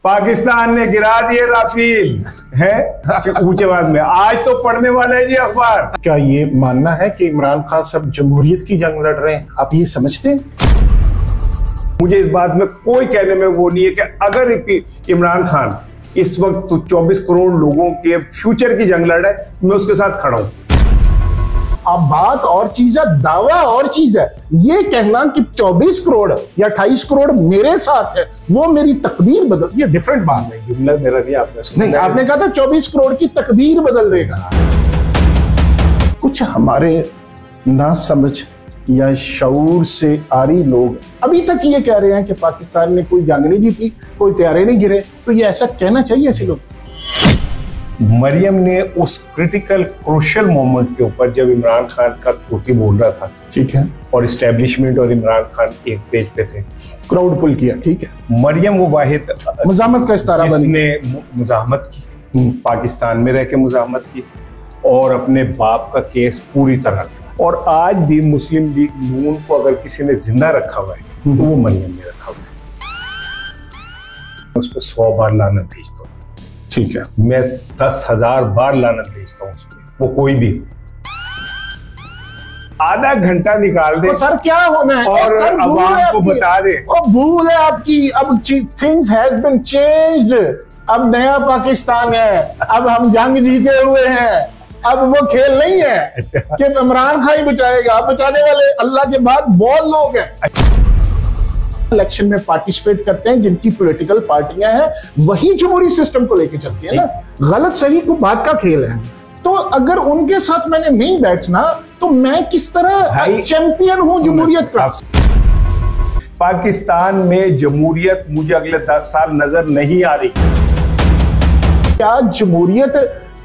पाकिस्तान ने गिरा दिए राफेल है ऊंचे आवाज में। आज तो पढ़ने वाला है जी अखबार। क्या ये मानना है कि इमरान खान सब जमहूरियत की जंग लड़ रहे हैं? आप ये समझते हैं? मुझे इस बात में कोई कहने में वो नहीं है कि अगर इमरान खान इस वक्त तो 24 करोड़ लोगों के फ्यूचर की जंग लड़ रहा है, मैं उसके साथ खड़ा हूं। अब बात और चीज है, दावा और चीज है। ये कहना कि 24 करोड़ या 28 करोड़ मेरे साथ है, वो मेरी तकदीर बदल, ये डिफरेंट बात है। जुमला मेरा नहीं, आपने सुना नहीं, आपने कहा था 24 करोड़ की तकदीर बदल देगा। कुछ हमारे ना समझ या शऊर से आरी लोग अभी तक ये कह रहे हैं कि पाकिस्तान ने कोई जंग नहीं जीती, कोई तैयारे नहीं गिरे। तो ये ऐसा कहना चाहिए ऐसे लोग? मरियम ने उस क्रिटिकल क्रूशियल मोमेंट के ऊपर, जब इमरान खान का तोती बोल रहा था, ठीक है, और इस्टेब्लिशमेंट और इमरान खान एक पेज पे थे, क्राउड पुल किया, ठीक है, मरियम वो वाहिद मुजाहमत का इस्तारा ने मुजाहमत की, पाकिस्तान में रह के मुजाहमत की और अपने बाप का केस पूरी तरह। और आज भी मुस्लिम लीग नून को अगर किसी ने जिंदा रखा हुआ है तो वो मरियम ने रखा हुआ है। उस पर 100 बार लानत भेजता हूँ, ठीक है, मैं 10,000 बार लानत भेजता हूँ उस पर, वो कोई भी। आधा घंटा निकाल दे तो सर क्या होना है और सर अवाम को बता दे। भूल है आपकी, अब थिंग्स हैज बीन चेंज्ड। अब नया पाकिस्तान है, अब हम जंग जीते हुए हैं, अब वो खेल नहीं है। अच्छा। कि इमरान खान ही बचाएगा। बचाने वाले अल्लाह के बाद बहुत लोग हैं। इलेक्शन में पार्टिसिपेट करते हैं जिनकी पॉलिटिकल पार्टियां हैं, वही जमहूरी सिस्टम को लेके चलती है ना। गलत सही को बात का खेल है। तो अगर उनके साथ मैंने नहीं बैठना तो मैं किस तरह चैंपियन हूं जमहूरियत का? पाकिस्तान में जमहूरियत मुझे अगले 10 साल नजर नहीं आ रही। क्या जमहूरियत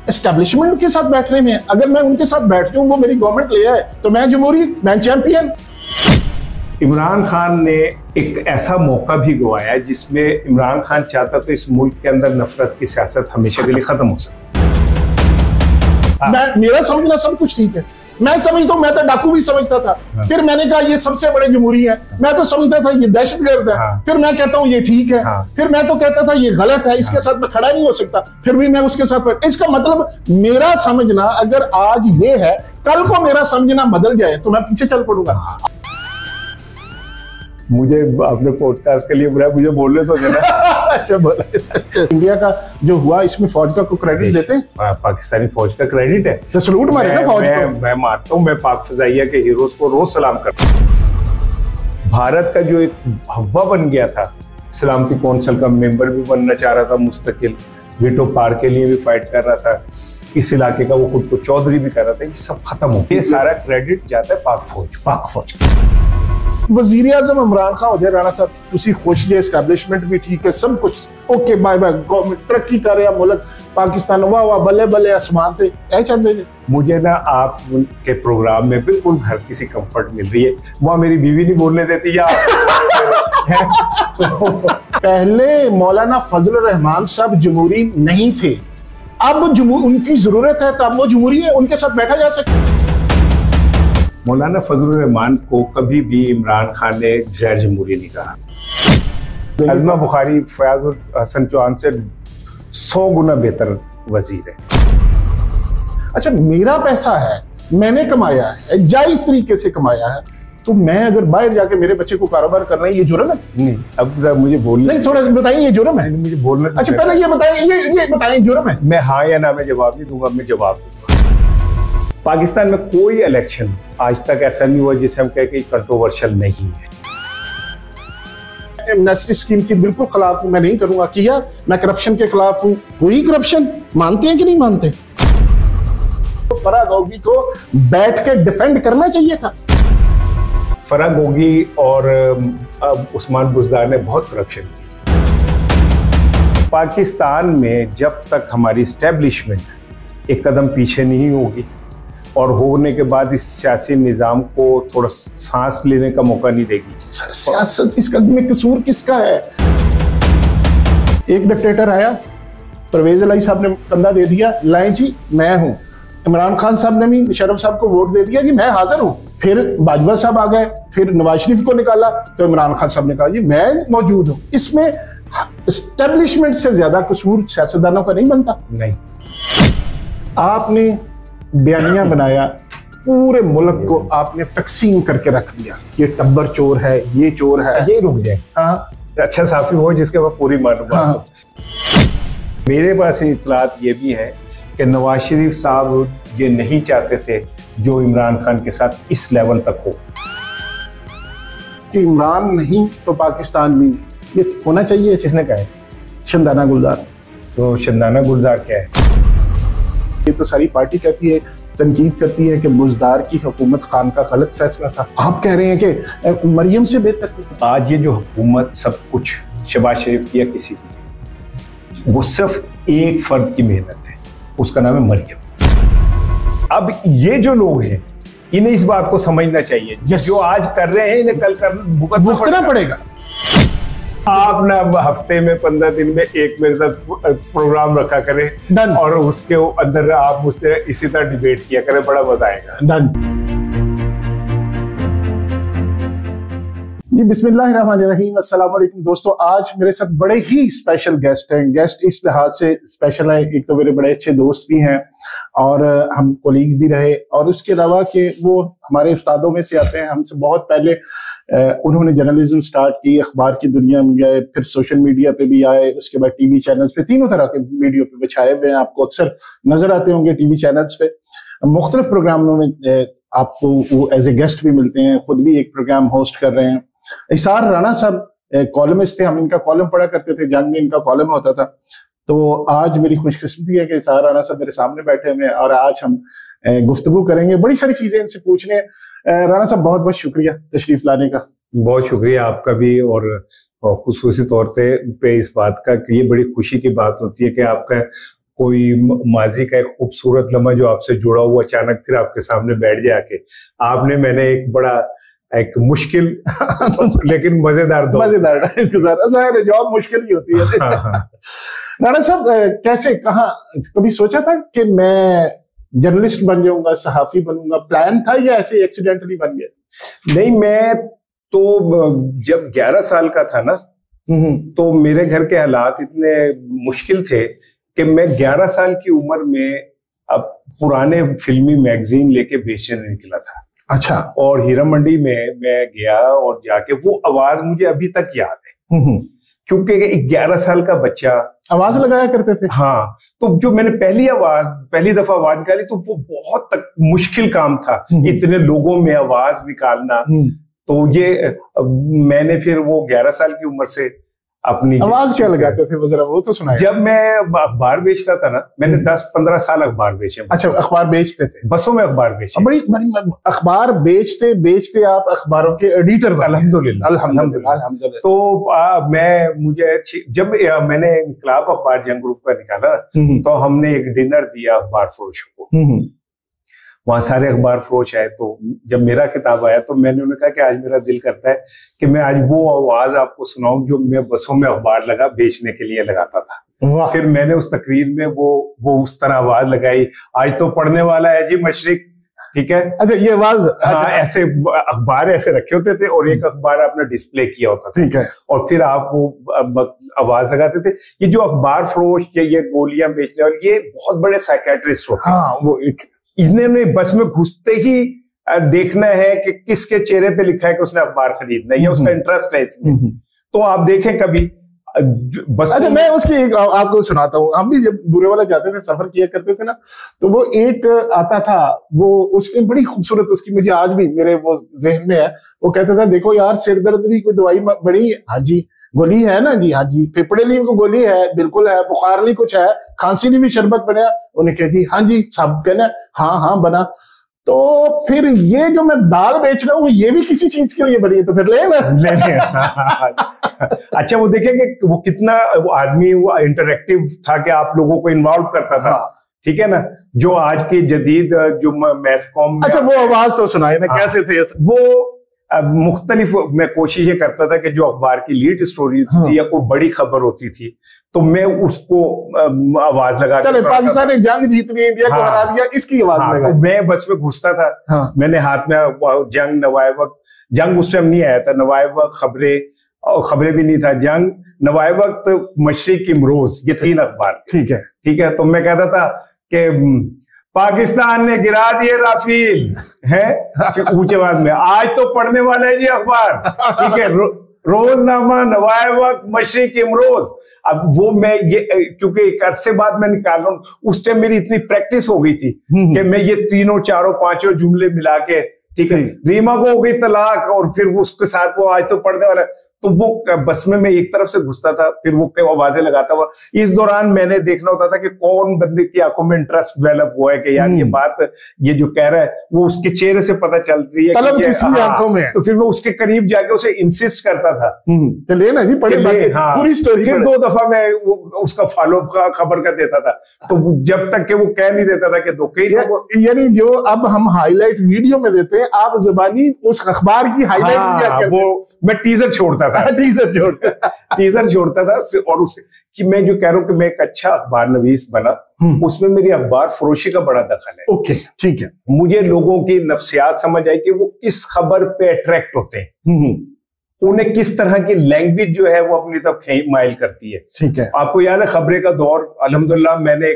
एस्टेब्लिशमेंट के साथ बैठने में? अगर मैं उनके साथ बैठती हूँ, वो मेरी गवर्नमेंट ले आए, तो मैं जमहूरी, मैं चैंपियन। इमरान खान ने एक ऐसा मौका भी गवाया जिसमें इमरान खान चाहता तो इस मुल्क के अंदर नफरत की सियासत हमेशा के लिए खत्म हो सकती। मेरा समझना सब कुछ ठीक है, मैं समझता हूँ, मैं तो डाकू भी समझता था। फिर मैंने कहा ये सबसे बड़े जमहूरी है। मैं तो समझता था ये दहशतगर्द है। फिर मैं कहता हूँ ये ठीक है। फिर मैं तो कहता था ये गलत है, इसके साथ मैं खड़ा नहीं हो सकता। फिर भी मैं उसके साथ। इसका मतलब मेरा समझना अगर आज ये है, कल को मेरा समझना बदल जाए तो मैं पीछे चल पड़ूंगा। मुझे आपने पॉडकास्ट के लिए बुलाया, मुझे बोलने तो देना। अच्छा बोला। इंडिया का जो हुआ, इसमें फौज का को क्रेडिट देते हैं? पाकिस्तानी फौज का क्रेडिट है तो सलूट मारे ना फौज को। मैं मारता हूँ, मैं पाक फजाइया के हीरोज को रोज सलाम करता हूँ। भारत का जो एक हवा बन गया था, सलामती कौंसिल का मेंबर भी बनना चाह रहा था, मुस्तकिल वीटो पार के लिए भी फाइट कर रहा था, इस इलाके का वो खुद को चौधरी भी कर रहा था, ये सब खत्म हो गया। ये सारा क्रेडिट जाता है पाक फौज। वजीर आजम इमरान खान हो जाए, राणा साहब तुसी खुश जे, एस्टैब्लिशमेंट भी ठीक है, सब कुछ ओके, बाय बाय, गवर्नमेंट तरक्की कर रहा मुल्क पाकिस्तान, वाह वाह, बल्ले बल्ले आसमान थे, ऐ चाहते थे। मुझे ना आपके प्रोग्राम में बिल्कुल घर की सी कंफर्ट मिल रही है। वहां मेरी बीवी नहीं बोलने देती या पहले मौलाना फजल रहमान साहब जमहूरी नहीं थे, अब उनकी जरूरत है तो अब वो जमहूरी है, उनके साथ बैठा जा सकता। मौलाना फजलुर रहमान को कभी भी इमरान खान ने गैर जमहूरी नहीं कहा। अज़मा बुखारी फयाज हसन चौहान से 100 गुना बेहतर वजीर है। अच्छा, मेरा पैसा है, मैंने कमाया है, जायज तरीके से कमाया है, तो मैं अगर बाहर जाके मेरे बच्चे को कारोबार करना है, ये जुर्म है? नहीं, अब मुझे बोलना नहीं, थोड़ा बताइए, ये जुर्म है? मुझे बोलना। अच्छा पहले ये बताइए, ये बताइए जुर्म है? मैं हाँ या ना में जवाब नहीं दूंगा, मैं जवाब दूंगा। पाकिस्तान में कोई इलेक्शन आज तक ऐसा नहीं हुआ जिसे हम कहें कि कंट्रोवर्शियल नहीं है। एमनेस्टी स्कीम की बिल्कुल खिलाफ हूं, मैं नहीं करूंगा। किया, मैं करप्शन के खिलाफ हूं। कोई करप्शन मानते हैं कि नहीं मानते? तो फराह गोगी को बैठ के डिफेंड करना चाहिए था। फराह गोगी और उस्मान बुज़दार ने बहुत करप्शन की। पाकिस्तान में जब तक हमारी एस्टेब्लिशमेंट एक कदम पीछे नहीं होगी और होने के बाद इस सियासी निजाम को थोड़ा सांस लेने का मौका नहीं देगी। सर सियासत इसका में कसूर किसका है? एक डिक्टेटर आया, परवेज इलाही साहब ने कंधा दे दिया, लाएं जी मैं हूं। इमरान खान साहब ने भी शरफ साहब को वोट दे दिया कि मैं हाजिर हूं। फिर बाजवा साहब आ गए, फिर नवाज शरीफ को निकाला तो इमरान खान साहब ने कहा जी मैं मौजूद हूं। इसमें एस्टेब्लिशमेंट से ज्यादा कसूर सियासतदानों का नहीं बनता। नहीं, आपने बयानिया बनाया, पूरे मुल्क को आपने तकसीम करके रख दिया, ये टब्बर चोर है, ये चोर है। ये रुक जाए, हाँ, अच्छा साफी हो जिसके बाद पूरी मालूमात हो। मेरे पास इतलात ये भी है कि नवाज शरीफ साहब ये नहीं चाहते थे जो इमरान खान के साथ इस लेवल तक हो, कि इमरान नहीं तो पाकिस्तान भी नहीं, ये होना चाहिए। किसने कहा है? शंदाना गुलजार। तो शंदाना गुलजार क्या है? ये तो सारी पार्टी कहती है, तनकीद करती है कि बुज़दार की हुकूमत खान का गलत फैसला था। आप कह रहे हैं कि मरियम से बेहतर थी। आज ये जो हुकूमत सब कुछ शहबाज शरीफ की या किसी की, वो सिर्फ एक फर्द की मेहनत है, उसका नाम है मरियम। अब ये जो लोग हैं इन्हें इस बात को समझना चाहिए, जो आज कर रहे हैं इन्हें कल भुगतना पड़ेगा। आप ना हफ्ते में 15 दिन में एक मेरे साथ प्रोग्राम रखा करें और उसके अंदर आप मुझसे इसी तरह डिबेट किया करें, बड़ा मजा आएगा। डन जी। बिस्मिल्लाहिर्रहमानिर्रहीम। अस्सलाम वालेकुम दोस्तों, आज मेरे साथ बड़े ही स्पेशल गेस्ट हैं। गेस्ट इस लिहाज से स्पेशल है, एक तो मेरे बड़े अच्छे दोस्त भी हैं और हम कोलीग भी रहे, और उसके अलावा कि वो हमारे उस्तादों में से आते हैं। हमसे बहुत पहले उन्होंने जर्नलिज्म स्टार्ट की, अखबार की दुनिया में गए, फिर सोशल मीडिया पे भी आए, उसके बाद टीवी चैनल्स पे, तीनों तरह के मीडिया पे छाए हुए हैं। आपको अक्सर नजर आते होंगे टीवी चैनल्स पे, मुख्तलिफ प्रोग्रामों में आपको वो एज ए गेस्ट भी मिलते हैं, खुद भी एक प्रोग्राम होस्ट कर रहे हैं। इसार राणा साहब कॉलमिस्ट थे, हम इनका कॉलम पढ़ा करते थे, जंग में इनका कॉलम होता था। तो आज मेरी खुशकिस्मती है कि इसार राणा साहब मेरे सामने बैठे हुए हैं और आज हम गुफ्तगू करेंगे, बड़ी सारी चीजें इनसे पूछने। राणा साहब बहुत बहुत शुक्रिया तशरीफ लाने का। बहुत शुक्रिया आपका भी, और खुसूसी तौर पे इस बात का कि ये बड़ी खुशी की बात होती है कि आपका कोई माजी का एक खूबसूरत लम्हा जो आपसे जुड़ा हुआ अचानक फिर आपके सामने बैठ जाए के आपने, मैंने एक मुश्किल लेकिन मजेदार इंतजार, जॉब मुश्किल ही होती है। राणा साहब कैसे, कहाँ, कभी सोचा था कि मैं जर्नलिस्ट बन जाऊंगा, सहाफी बनूंगा, प्लान था या ऐसे एक्सीडेंटली बन गया? नहीं, मैं तो जब 11 साल का था ना, तो मेरे घर के हालात इतने मुश्किल थे कि मैं 11 साल की उम्र में अब पुराने फिल्मी मैगजीन लेके बेचने निकला था। अच्छा। और हीरा मंडी में मैं गया और जाके वो आवाज मुझे अभी तक याद है, क्योंकि 11 साल का बच्चा आवाज लगाया करते थे। हाँ, तो जो मैंने पहली दफा आवाज निकाली तो वो बहुत तक मुश्किल काम था, इतने लोगों में आवाज निकालना। तो ये मैंने फिर वो 11 साल की उम्र से अपनी आवाज क्या लगाते थे, जरा वो तो सुनाइए। जब मैं अखबार बेचता था ना, मैंने 10-15 साल अखबार बेचे। अच्छा, अखबार बेचते थे? बसों में अखबार बेचे। बड़ी अखबार बेचते आप अखबारों के एडिटर? अल्हम्दुलिल्लाह। तो मुझे जब मैंने इनकलाब अखबार जंग ग्रुप का निकाला तो हमने एक डिनर दिया अखबार फरोशों को, वहां सारे अखबार फरोश आए। तो जब मेरा किताब आया तो मैंने उन्हें कहा कि आज मेरा दिल करता है कि मैं आज वो आवाज आपको सुनाऊं जो मैं बसों में अखबार बेचने के लिए लगाता था। फिर मैंने उस तकरीर में वो उस तरह आवाज लगाई, आज तो पढ़ने वाला है जी मशरिक, ठीक है। अच्छा, ये आवाज। हाँ, ऐसे अखबार ऐसे रखे होते थे और एक अखबार आपने डिस्प्ले किया होता था, ठीक है, और फिर आप वो आवाज लगाते थे। ये जो अखबार फरोश ये गोलियां बेचने वाले, ये बहुत बड़े साइकेट्रिस्ट होते हैं। हाँ, वो इन्होंने बस में घुसते ही देखना है कि किसके चेहरे पे लिखा है कि उसने अखबार खरीदना है या उसका इंटरेस्ट है इसमें। तो आप देखें कभी बस। अच्छा, मैं उसकी एक आपको सुनाता हूँ। हम भी जब बुरे वाला जाते थे, सफर किया करते थे ना, तो वो एक आता था, वो उसकी बड़ी खूबसूरत, उसकी मुझे आज भी मेरे वो जहन में है। वो कहता था, देखो यार, सिर दर्द की कोई दवाई बड़ी, हाँ जी गोली है ना जी, हाँ जी फेफड़े ली को गोली है, बिल्कुल है, बुखार ली कुछ है, खांसी ली भी शरबत बना। उन्हें कह जी हाँ जी, सब कहना हाँ बना। तो फिर ये जो मैं दाल बेच रहा हूँ ये भी किसी चीज के लिए बनी है, तो फिर ले अच्छा, वो देखेंगे वो कितना वो आदमी वो इंटरेक्टिव था कि आप लोगों को इन्वॉल्व करता था। ठीक है ना, जो आज की जदीद जो मैस कॉम। अच्छा, वो आवाज तो सुनाए ना, कैसे थे वो मुख्तलिफ। मैं कोशिश ये करता था कि जो अखबार की लीड स्टोरी थी या कोई बड़ी खबर होती थी तो मैं उसको आवाज लगा, चले पाकिस्तान ने जंग जीत ली, इंडिया को हरा दिया, इसकी आवाज लगा। तो मैं बस में घुसता था। मैंने हाथ में जंग नवाए वक्त, जंग उस टाइम नहीं आया था, नवाए वक्त खबरें, और खबरें भी नहीं था, जंग नवाए वक्त, मशरिक, इमरोज, ये 3 अखबार थे। ठीक है, ठीक है। तो मैं कहता था कि पाकिस्तान ने गिरा दिए राफेल है ऊंचे आवाज में, आज तो पढ़ने वाला है जी अखबार। ठीक है, रोजनामा, नवाए वक्त, मशरिक, इमरोज। अब वो मैं ये क्योंकि एक अरसे बाद मैं निकाल रहा हूँ, उस टाइम मेरी इतनी प्रैक्टिस हो गई थी कि मैं ये 3, 4, 5 जुमले मिला के, ठीक है, रीमा को हो गई तलाक और फिर उसके साथ वो आज तो पढ़ने वाला, तो वो बस में मैं एक तरफ से घुसता था, फिर वो आवाजें लगाता हुआ। इस दौरान मैंने देखना होता था कि कौन बंदे की आंखों में इंटरेस्ट डेवलप हुआ है कि यार ये बात, ये जो कह रहा है वो उसके चेहरे से पता चल रही है तलब किसी आंखों में। तो फिर मैं उसके करीब जाके उसे इंसिस्ट करता था, चलिए ना जी, पढ़े पूरी स्टोरी। फिर 2 दफा मैं उसका फॉलो का खबर कर देता था, तो जब तक कि वो कह नहीं देता था कि धोखे। यानी जो अब हम हाईलाइट वीडियो में देते हैं, आप ज़बानी उस अखबार की हाईलाइट वो मैं टीजर छोड़ता था। टीजर छोड़ता था। और उसके कि मैं जो कह रहा हूँ कि मैं एक अच्छा अखबार नवीस बना, उसमें मेरी अखबार फरोशी का बड़ा दखल है। ओके, ठीक है। मुझे लोगों की नफ्सियात समझ आई कि वो किस खबर पे अट्रैक्ट होते हैं, उन्हें किस तरह की लैंग्वेज जो है वो अपनी तरफ माइल करती है। ठीक है। आपको याद है खबरें का दौर, अल्हम्दुलिल्लाह मैंने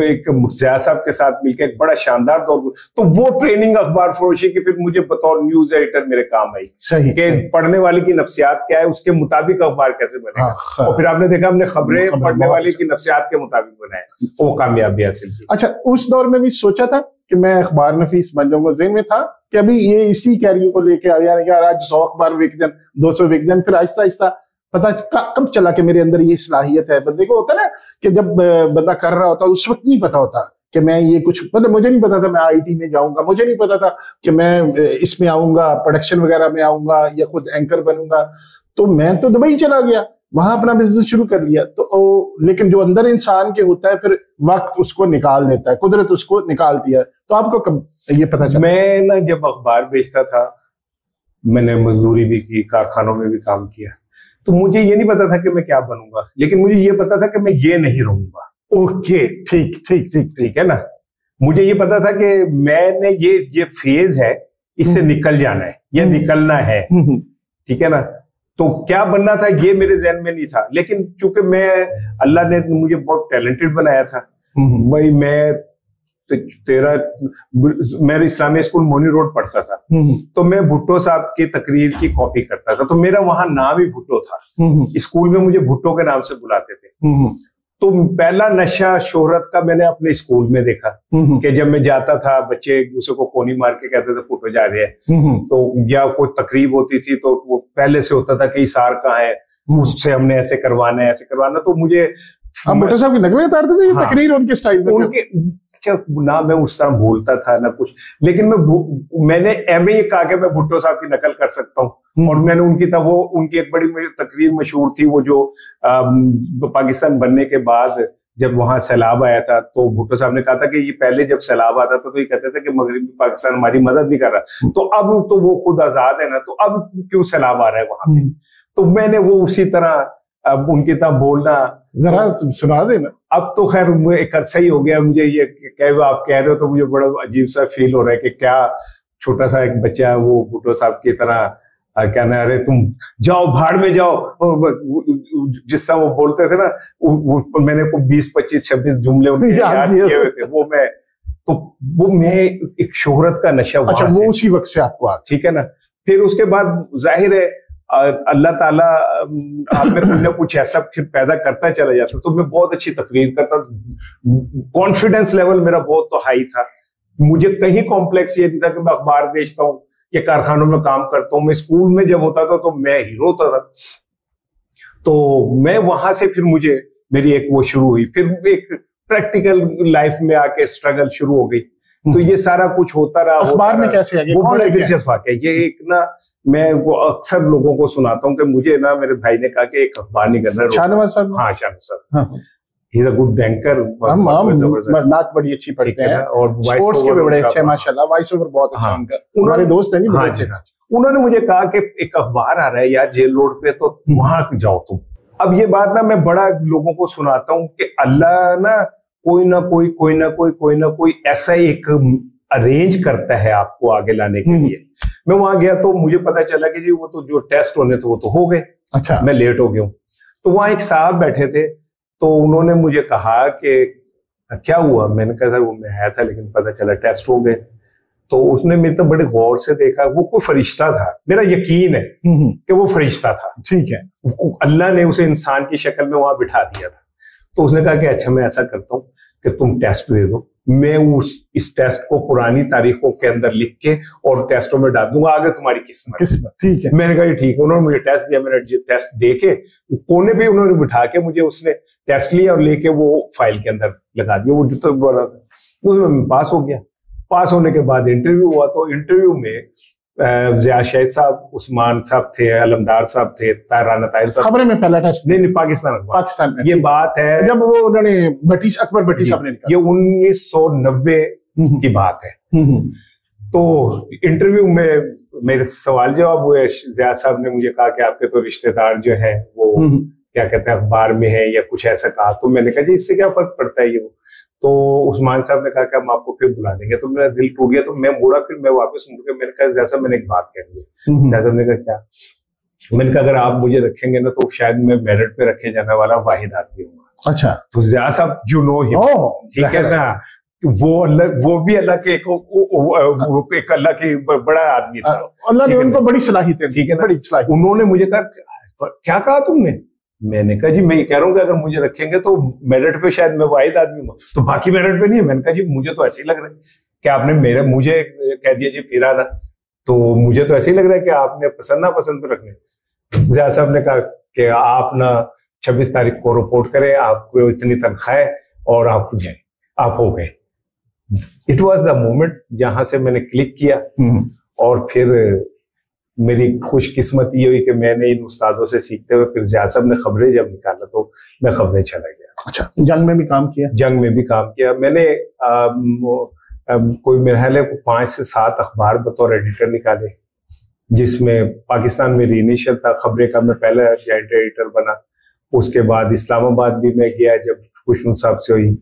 एक मुर्तजा साहब के साथ मिलकर एक बड़ा शानदार दौर, तो वो ट्रेनिंग अखबार फरोशी की फिर मुझे बतौर न्यूज एडिटर मेरे काम आई। सही कि पढ़ने वाले की नफ्सियात क्या है, उसके मुताबिक अखबार कैसे बनेगा। और फिर आपने देखा हमने खबरें पढ़ने वाले की नफ्सियात के मुताबिक बनाए, वो कामयाबी हासिल की। अच्छा, उस दौर में भी सोचा था कि मैं अखबार नफीस बन जाऊंगा? ज़हन में था कि अभी ये इसी कैरियर को लेके आ यार आज 100 अखबार बिक जान, 200 बिक जान, फिर आहिस्ता आहिस्ता पता कब चला कि मेरे अंदर ये सलाहियत है? बंदे को होता है ना कि जब बंदा कर रहा होता उस वक्त नहीं पता होता कि मैं ये कुछ, मतलब मुझे नहीं पता था मैं आईटी में जाऊंगा, मुझे नहीं पता था कि मैं इसमें आऊंगा, प्रोडक्शन वगैरह में आऊंगा या खुद एंकर बनूंगा। तो मैं तो दुबई चला गया, वहां अपना बिजनेस शुरू कर लिया। तो लेकिन जो अंदर इंसान के होता है फिर वक्त उसको निकाल देता है, कुदरत उसको निकालती है। तो आपको कब ये पता चला? मैं ना जब अखबार बेचता था, मैंने मजदूरी भी की, कारखानों में भी काम किया, तो मुझे ये नहीं पता था कि मैं क्या बनूंगा, लेकिन मुझे ये पता था कि मैं ये नहीं रहूंगा। ओके, ठीक ठीक ठीक ठीक है ना। मुझे ये पता था कि मैंने ये फेज है, इससे निकल जाना है या निकलना है। ठीक है ना। तो क्या बनना था ये मेरे जहन में नहीं था, लेकिन चूंकि मैं, अल्लाह ने मुझे बहुत टैलेंटेड बनाया था भाई। मैं मेरे इस्लामिया स्कूल मोनी रोड पढ़ता था, तो मैं भुट्टो साहब की तकरीर की कॉपी करता था, तो मेरा वहां नाम ही भुट्टो था। स्कूल में मुझे भुट्टो के नाम से बुलाते थे। तो पहला नशा शोहरत का मैंने अपने स्कूल में देखा कि जब मैं जाता था, बच्चे एक दूसरे को कोनी मार के कहते थे फुटो जा रहे हैं, तो या कोई तकरीब होती थी तो वो पहले से होता था कि इसार कहाँ है, उससे हमने ऐसे करवाना है, ऐसे करवाना। तो मुझे भुट्टो साहब की नकलें उतारते थे, ये तकरीर उनके स्टाइल में उनके। अच्छा, ना मैं उस तरह बोलता था ना कुछ, लेकिन मैंने एम ये कहा कि मैं भुट्टो साहब की नकल कर सकता हूँ। और मैंने उनकी वो उनकी एक बड़ी तकरीर मशहूर थी, वो जो पाकिस्तान बनने के बाद जब वहां सैलाब आया था, तो भुट्टो साहब ने कहा था कि ये पहले जब सैलाब आता था तो ये कहते थे कि मगरबी पाकिस्तान हमारी मदद नहीं कर रहा, तो अब तो वो खुद आजाद है ना, तो अब क्यों सैलाब आ रहा है वहां पे। तो मैंने वो उसी तरह अब उनकी तरह बोलना, जरा सुना देना। अब तो खैर एक अरसा ही हो गया मुझे ये आप कह रहे हो, तो मुझे बड़ा अजीब सा फील हो रहा है कि क्या छोटा सा एक बच्चा वो भुट्टो साहब की तरह कहना, अरे तुम जाओ भाड़ में जाओ, जिस तरह वो बोलते थे ना, मैंने को 20, 25, 26 जुमले उनके याद किए हुए थे। वो मैं एक शोहरत का नशा। अच्छा, वो उसी वक्त से आपको आ, ठीक है ना। फिर उसके बाद जाहिर है अल्लाह ताला आप में कुछ ऐसा फिर पैदा करता चला जाता, तो मैं बहुत अच्छी तकरीर करता, कॉन्फिडेंस लेवल मेरा बहुत तो हाई था। मुझे कहीं कॉम्प्लेक्स ये नहीं था कि मैं अखबार बेचता हूँ या कारखानों में काम करता हूँ। मैं स्कूल में जब होता था तो मैं हीरो होता था। तो मैं वहां से फिर मुझे मेरी एक वो शुरू हुई, फिर एक प्रैक्टिकल लाइफ में आके स्ट्रगल शुरू हो गई। तो ये सारा कुछ होता रहा। अखबार में कैसे आगे? वो बड़ा दिलचस्प वाकया। ये एक ना, मैं वो अक्सर लोगों को सुनाता हूँ कि मुझे ना मेरे भाई ने कहा कि एक अखबार नहीं करना। शाहनवाज साहब? हाँ, शाहनवाज साहब, he is a good anchor. नात बड़ी अच्छी पढ़ते हैं और स्पोर्ट्स के भी बड़े अच्छे माशाल्लाह, वॉइस ओवर बहुत अच्छा उनका। हमारे दोस्त हैं बड़े अच्छे। उन्होंने मुझे कहा कि एक अखबार आ रहा है यार जेल रोड पे, तो वहां जाओ तुम। अब ये बात ना मैं बड़ा लोगों को सुनाता हूँ कि अल्लाह ना कोई ना कोई ऐसा एक अरेंज करता है आपको आगे लाने के लिए। मैं वहां गया तो मुझे पता चला कि जी वो तो जो टेस्ट होने थे वो तो हो गए। अच्छा, मैं लेट हो गया हूँ। तो वहां एक साहब बैठे थे, तो उन्होंने मुझे कहा कि क्या हुआ। मैंने कहा सर वो मैं आया था लेकिन पता चला टेस्ट हो गए। तो उसने मेरे तो बड़े गौर से देखा, वो कोई फरिश्ता था, मेरा यकीन है कि वो फरिश्ता था। ठीक है, अल्लाह ने उसे इंसान की शक्ल में वहां बिठा दिया था। तो उसने कहा कि अच्छा मैं ऐसा करता हूँ कि तुम टेस्ट दे दो, मैं इस टेस्ट को पुरानी तारीखों के अंदर लिख के और टेस्टों में डाल दूंगा, आगे तुम्हारी किस्मत। ठीक है, मैंने कहा ठीक है। उन्होंने मुझे टेस्ट दिया, मैंने टेस्ट दे के कोने पे उन्होंने बिठा के मुझे उसने टेस्ट लिया और लेके वो फाइल के अंदर लगा दिया। वो जो तो बोला था उसमें मैं पास हो गया। पास होने के बाद इंटरव्यू हुआ, तो इंटरव्यू में ज़िया शाहिद साहब, उस्मान साहब थे, अलमदार साहब थे, राना ताहिर साहब। खबरें में पहला टेस्ट नहीं पाकिस्तान में। ये बात है जब वो उन्होंने अकबर भट्टी साहब ने निकाला, ये 1990 की बात है। तो इंटरव्यू में मेरे सवाल जवाब हुए। ज़िया साहब ने मुझे कहा कि आपके तो रिश्तेदार जो है वो क्या कहते हैं अखबार में है या कुछ ऐसा कहा। तो मैंने कहा जी इससे क्या फर्क पड़ता है ये वो। तो उस्मान साहब ने कहा कि हम आपको फिर बुला लेंगे। तो मेरा दिल टूट गया, तो मैं मुड़ा, फिर मैं वापस मुड़ के मैंने कहा जैसा मैंने एक बात कह दी। जैसा मैंने कहा क्या, मैंने कहा अगर आप मुझे रखेंगे ना तो शायद मैं मेरिट पे रखे जाने वाला वाहिद आदमी हूँ। अच्छा, तो ज़िया साहब यू नो हिम, ठीक है ना, वो भी अल्लाह के एक अल्लाह की बड़ा आदमी था, अल्लाह ने उनको बड़ी सलाहियत, ठीक है ना, बड़ी सलाहियत। उन्होंने मुझे कहा क्या कहा तुमने। मैंने कहा जी मैं ये कह रहा हूँ कि अगर मुझे रखेंगे तो मेरिट पे शायद मैं वाहिद आदमी हूँ, तो बाकी मेरिट पे नहीं है। मैंने कहा जी मुझे तो ऐसे ही लग रहा है कि आपने मुझे कह दिया जी फिर आना, तो मुझे तो ऐसे ही लग रहा है कि आपने पसंद ना पसंद पे रखने। ज़िया साहब ने कहा कि आप ना 26 तारीख को रिपोर्ट करें, आपको इतनी तनख्वाह है और आप जाए, आप हो गए। इट वॉज द मोमेंट जहां से मैंने क्लिक किया। और फिर मेरी खुशकिस्मती ये हुई कि मैंने इन उस्तादों से सीखते हुए फिर ज़िया साहब ने खबरें जब निकाला तो मैं खबरें चला गया। अच्छा, जंग में भी काम किया? जंग में भी काम किया मैंने। कोई मेरे ख्याल है 5 से 7 अखबार बतौर एडिटर निकाले, जिसमें पाकिस्तान में रीइनिशियल था खबरें का, मैं पहला जॉइंट एडिटर बना। उसके बाद इस्लामाबाद भी मैं गया जब खुशनू साहब से हुई।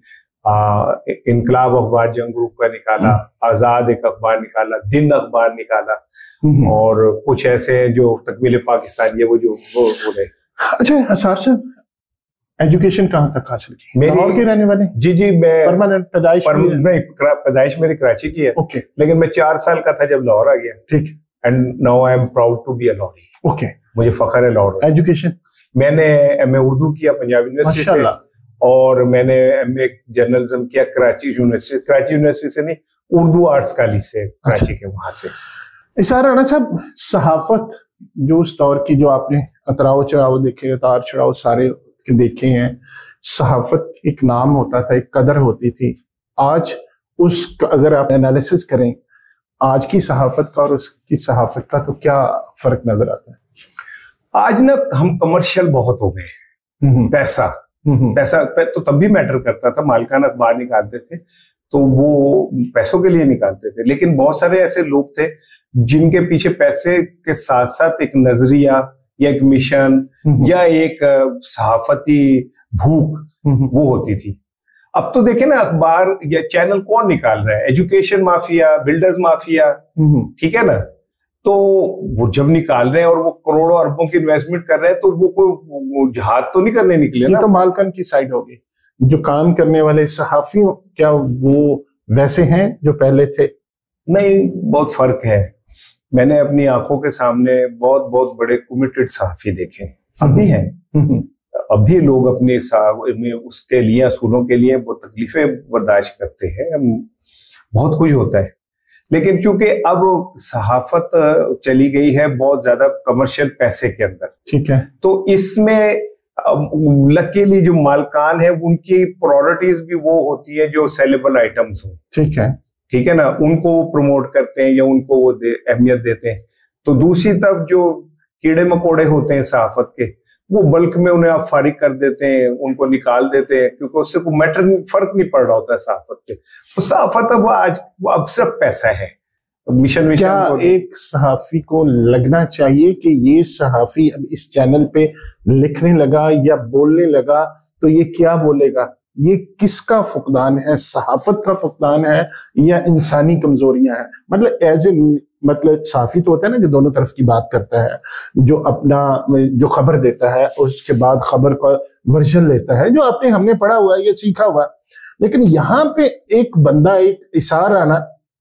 इनकलाब अखबार जंग ग्रुप का निकाला, आजाद एक अखबार निकाला, दिन अखबार निकाला, और कुछ ऐसे जो तकमील पाकिस्तानी है वो हो गए। अच्छा असार साहब, एजुकेशन कहाँ तक हासिल की? लाहौर के रहने वाले? जी मैं परमानेंट पैदाइश मेरी कराची की है। ओके, लेकिन मैं 4 साल का था जब लाहौर आ गया। ठीक, and now I am proud to be a Lahori. Okay, मुझे फख्र है लाहौर। एजुकेशन मैंने एमए उर्दू किया पंजाब यूनिवर्सिटी से, और मैंने एमए जर्नलिज्म किया कराची यूनिवर्सिटी से नहीं, उर्दू आर्ट्स कॉलेज से, कराची के वहां से। इसार राणा साहब, सहाफत जो उस दौर की, जो आपने अतराव चढ़ाव देखे, उतार चढ़ाव सारे के देखे हैं, सहाफत एक नाम होता था, एक कदर होती थी। आज उस अगर आप एनालिसिस करें आज की सहाफत का और उसकी सहाफत का, तो क्या फर्क नजर आता है? आज ना हम कमर्शियल बहुत हो गए। पैसा तो तब भी मैटर करता था, मालिकान अखबार निकालते थे तो वो पैसों के लिए निकालते थे, लेकिन बहुत सारे ऐसे लोग थे जिनके पीछे पैसे के साथ साथ एक नजरिया या एक मिशन या एक सहाफती भूख वो होती थी। अब तो देखे ना अखबार या चैनल कौन निकाल रहा है, एजुकेशन माफिया, बिल्डर्स माफिया, ठीक है ना। तो वो जब निकाल रहे हैं और वो करोड़ों अरबों की इन्वेस्टमेंट कर रहे हैं, तो वो कोई जहाद तो नहीं करने निकले ना। तो मालकन की साइड होगी। जो काम करने वाले सहाफियों, क्या वो वैसे हैं जो पहले थे? नहीं, बहुत फर्क है। मैंने अपनी आंखों के सामने बहुत बहुत बड़े कमिटेड सहाफी देखे, अभी हैं। अभी लोग अपने उसके लिए, असूलों के लिए वो तकलीफें बर्दाश्त करते हैं, बहुत कुछ होता है। लेकिन चूंकि अब सहाफत चली गई है बहुत ज्यादा कमर्शियल पैसे के अंदर, ठीक है, तो इसमें लकीली जो मालकान है उनकी प्रायोरिटीज भी वो होती है जो सेलेबल आइटम्स हो, ठीक है ना, उनको प्रमोट करते हैं या उनको वो अहमियत देते हैं। तो दूसरी तरफ जो कीड़े मकोड़े होते हैं सहाफत के, वो बल्क में उन्हें आप फारिग कर देते हैं, उनको निकाल देते हैं, क्योंकि उससे कोई फर्क नहीं पड़ रहा होता है सहाफत पे। तो सहाफत अब सिर्फ पैसा है, मिशन। क्या एक सहाफी को लगना चाहिए कि ये सहाफी अब इस चैनल पे लिखने लगा या बोलने लगा तो ये क्या बोलेगा, ये किसका फुकदान है? सहाफत का फुकदान है या इंसानी कमजोरियां हैं? मतलब एज ए मतलब सहाफी तो होता है ना जो दोनों तरफ की बात करता है, जो अपना जो खबर देता है उसके बाद खबर का वर्जन लेता है, जो आपने हमने पढ़ा हुआ है, ये सीखा हुआ है। लेकिन यहाँ पे एक बंदा, एक इसार आना,